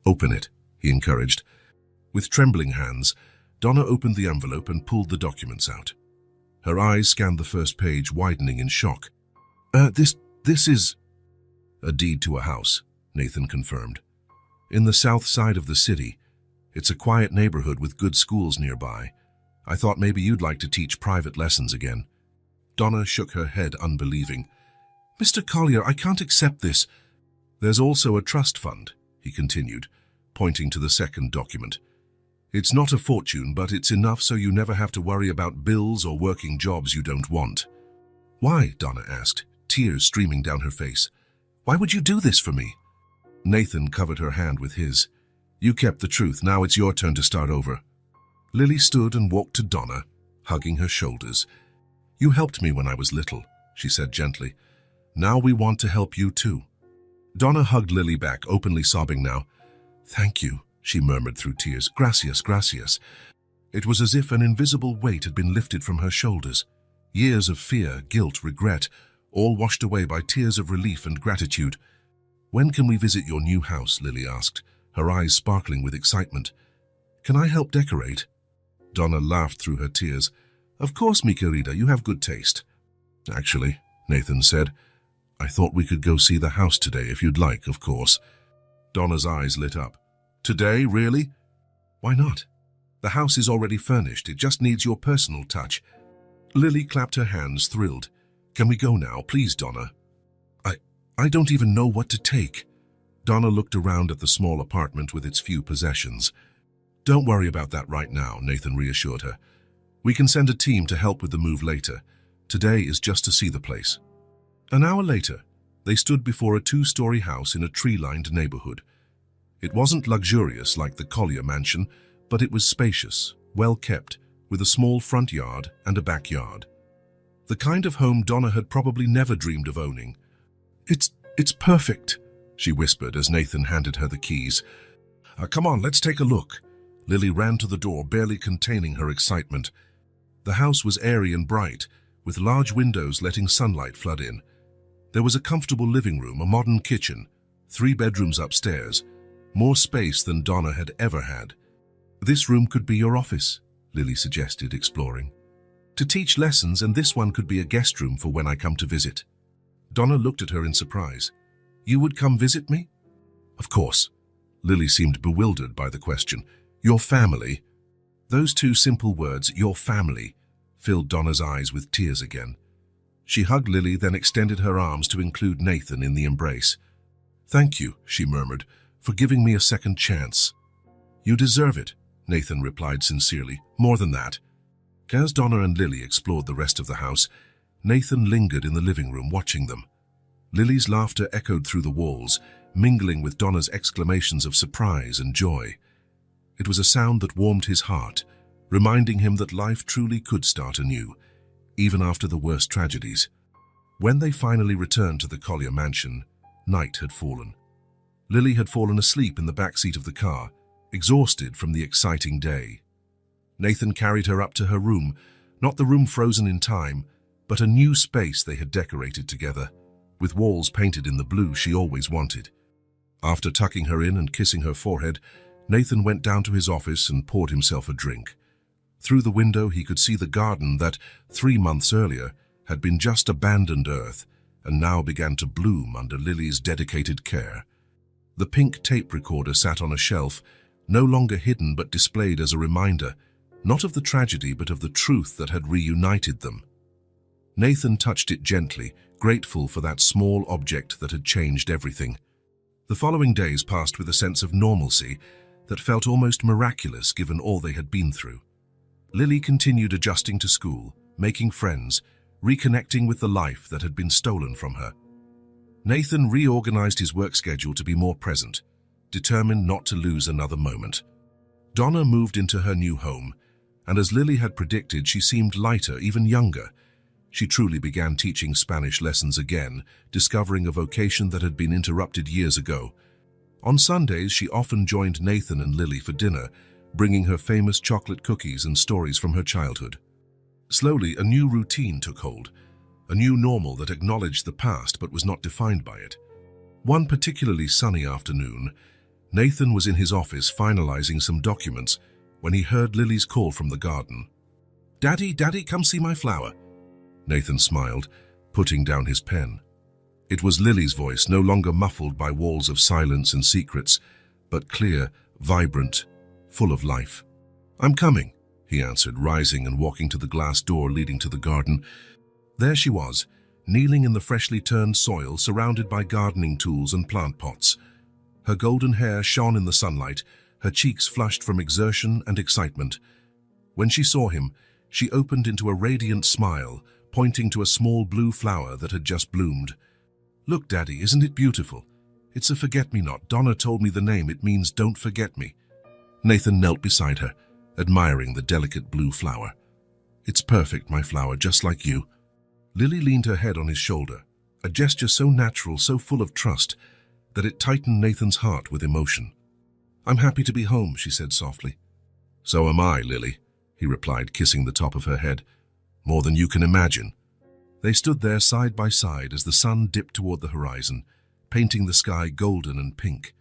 Open it, he encouraged. With trembling hands, Donna opened the envelope and pulled the documents out. Her eyes scanned the first page, widening in shock. This is... A deed to a house, Nathan confirmed. In the south side of the city. It's a quiet neighborhood with good schools nearby. I thought maybe you'd like to teach private lessons again. Donna shook her head, unbelieving. Mr. Collier, I can't accept this. There's also a trust fund, he continued, pointing to the second document. It's not a fortune, but it's enough so you never have to worry about bills or working jobs you don't want. Why? Donna asked, tears streaming down her face. Why would you do this for me? Nathan covered her hand with his. You kept the truth, now it's your turn to start over. Lily stood and walked to Donna, hugging her shoulders. You helped me when I was little, she said gently. Now we want to help you too. Donna hugged Lily back, openly sobbing now. Thank you, she murmured through tears. Gracias, gracias. It was as if an invisible weight had been lifted from her shoulders. Years of fear, guilt, regret, all washed away by tears of relief and gratitude. When can we visit your new house? Lily asked, her eyes sparkling with excitement. Can I help decorate? Donna laughed through her tears. Of course, mi querida, you have good taste. Actually, Nathan said, I thought we could go see the house today if you'd like, of course. Donna's eyes lit up. Today, really? Why not? The house is already furnished, it just needs your personal touch. Lily clapped her hands, thrilled. Can we go now, please, Donna? I don't even know what to take. Donna looked around at the small apartment with its few possessions. Don't worry about that right now, Nathan reassured her. We can send a team to help with the move later. Today is just to see the place. An hour later, they stood before a two-story house in a tree-lined neighborhood. It wasn't luxurious like the Collier mansion, but it was spacious, well-kept, with a small front yard and a backyard. The kind of home Donna had probably never dreamed of owning. It's perfect, she whispered as Nathan handed her the keys. Come on, let's take a look. Lily ran to the door, barely containing her excitement. The house was airy and bright, with large windows letting sunlight flood in. There was a comfortable living room, a modern kitchen, 3 bedrooms upstairs, more space than Donna had ever had. This room could be your office, Lily suggested, exploring. To teach lessons, and this one could be a guest room for when I come to visit. Donna looked at her in surprise. You would come visit me? Of course. Lily seemed bewildered by the question. Your family? Those 2 simple words, your family, filled Donna's eyes with tears again. She hugged Lily, then extended her arms to include Nathan in the embrace. Thank you, she murmured, for giving me a second chance. You deserve it, Nathan replied sincerely. More than that. As Donna and Lily explored the rest of the house, Nathan lingered in the living room watching them. Lily's laughter echoed through the walls, mingling with Donna's exclamations of surprise and joy. It was a sound that warmed his heart, reminding him that life truly could start anew, even after the worst tragedies. When they finally returned to the Collier mansion, night had fallen. Lily had fallen asleep in the back seat of the car, exhausted from the exciting day. Nathan carried her up to her room, not the room frozen in time, but a new space they had decorated together, with walls painted in the blue she always wanted. After tucking her in and kissing her forehead, Nathan went down to his office and poured himself a drink. Through the window he could see the garden that, 3 months earlier, had been just abandoned earth and now began to bloom under Lily's dedicated care. The pink tape recorder sat on a shelf, no longer hidden but displayed as a reminder, not of the tragedy but of the truth that had reunited them. Nathan touched it gently, grateful for that small object that had changed everything. The following days passed with a sense of normalcy that felt almost miraculous given all they had been through. Lily continued adjusting to school, making friends, reconnecting with the life that had been stolen from her. Nathan reorganized his work schedule to be more present, determined not to lose another moment. Donna moved into her new home, and as Lily had predicted, she seemed lighter, even younger. She truly began teaching Spanish lessons again, discovering a vocation that had been interrupted years ago. On Sundays, she often joined Nathan and Lily for dinner, bringing her famous chocolate cookies and stories from her childhood. Slowly, a new routine took hold, a new normal that acknowledged the past but was not defined by it. One particularly sunny afternoon, Nathan was in his office finalizing some documents when he heard Lily's call from the garden. "Daddy, Daddy, come see my flower." Nathan smiled, putting down his pen. It was Lily's voice, no longer muffled by walls of silence and secrets, but clear, vibrant, full of life. "I'm coming," he answered, rising and walking to the glass door leading to the garden. There she was, kneeling in the freshly turned soil, surrounded by gardening tools and plant pots. Her golden hair shone in the sunlight, her cheeks flushed from exertion and excitement. When she saw him, she opened into a radiant smile, pointing to a small blue flower that had just bloomed. "Look, Daddy, isn't it beautiful? It's a forget-me-not. Donna told me the name. It means don't forget me. Nathan knelt beside her, admiring the delicate blue flower. It's perfect, my flower, just like you. Lily leaned her head on his shoulder, a gesture so natural, so full of trust, that it tightened Nathan's heart with emotion. I'm happy to be home, she said softly. So am I, Lily, he replied, kissing the top of her head. More than you can imagine. They stood there side by side as the sun dipped toward the horizon, painting the sky golden and pink.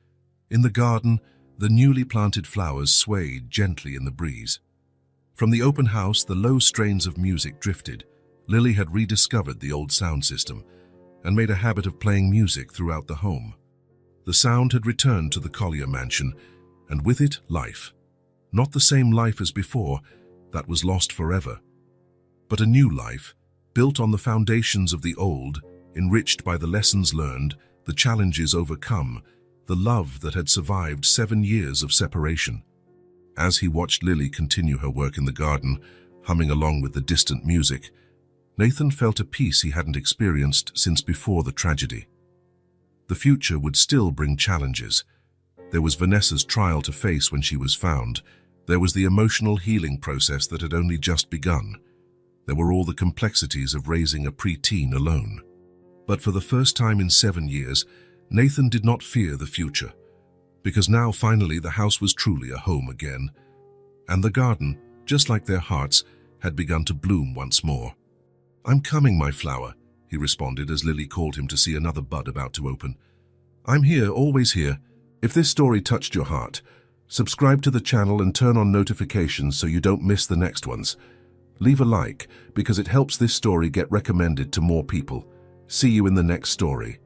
In the garden, the newly planted flowers swayed gently in the breeze. From the open house, the low strains of music drifted. Lily had rediscovered the old sound system and made a habit of playing music throughout the home. The sound had returned to the Collier mansion, and with it, life. Not the same life as before, that was lost forever, but a new life, built on the foundations of the old, enriched by the lessons learned, the challenges overcome, the love that had survived 7 years of separation. As he watched Lily continue her work in the garden, humming along with the distant music, Nathan felt a peace he hadn't experienced since before the tragedy. The future would still bring challenges. There was Vanessa's trial to face when she was found. There was the emotional healing process that had only just begun. There were all the complexities of raising a preteen alone. But for the first time in 7 years, Nathan did not fear the future, because now finally the house was truly a home again, and the garden, just like their hearts, had begun to bloom once more. I'm coming, my flower, he responded as Lily called him to see another bud about to open. I'm here, always here. If this story touched your heart, subscribe to the channel and turn on notifications so you don't miss the next ones. Leave a like because it helps this story get recommended to more people. See you in the next story.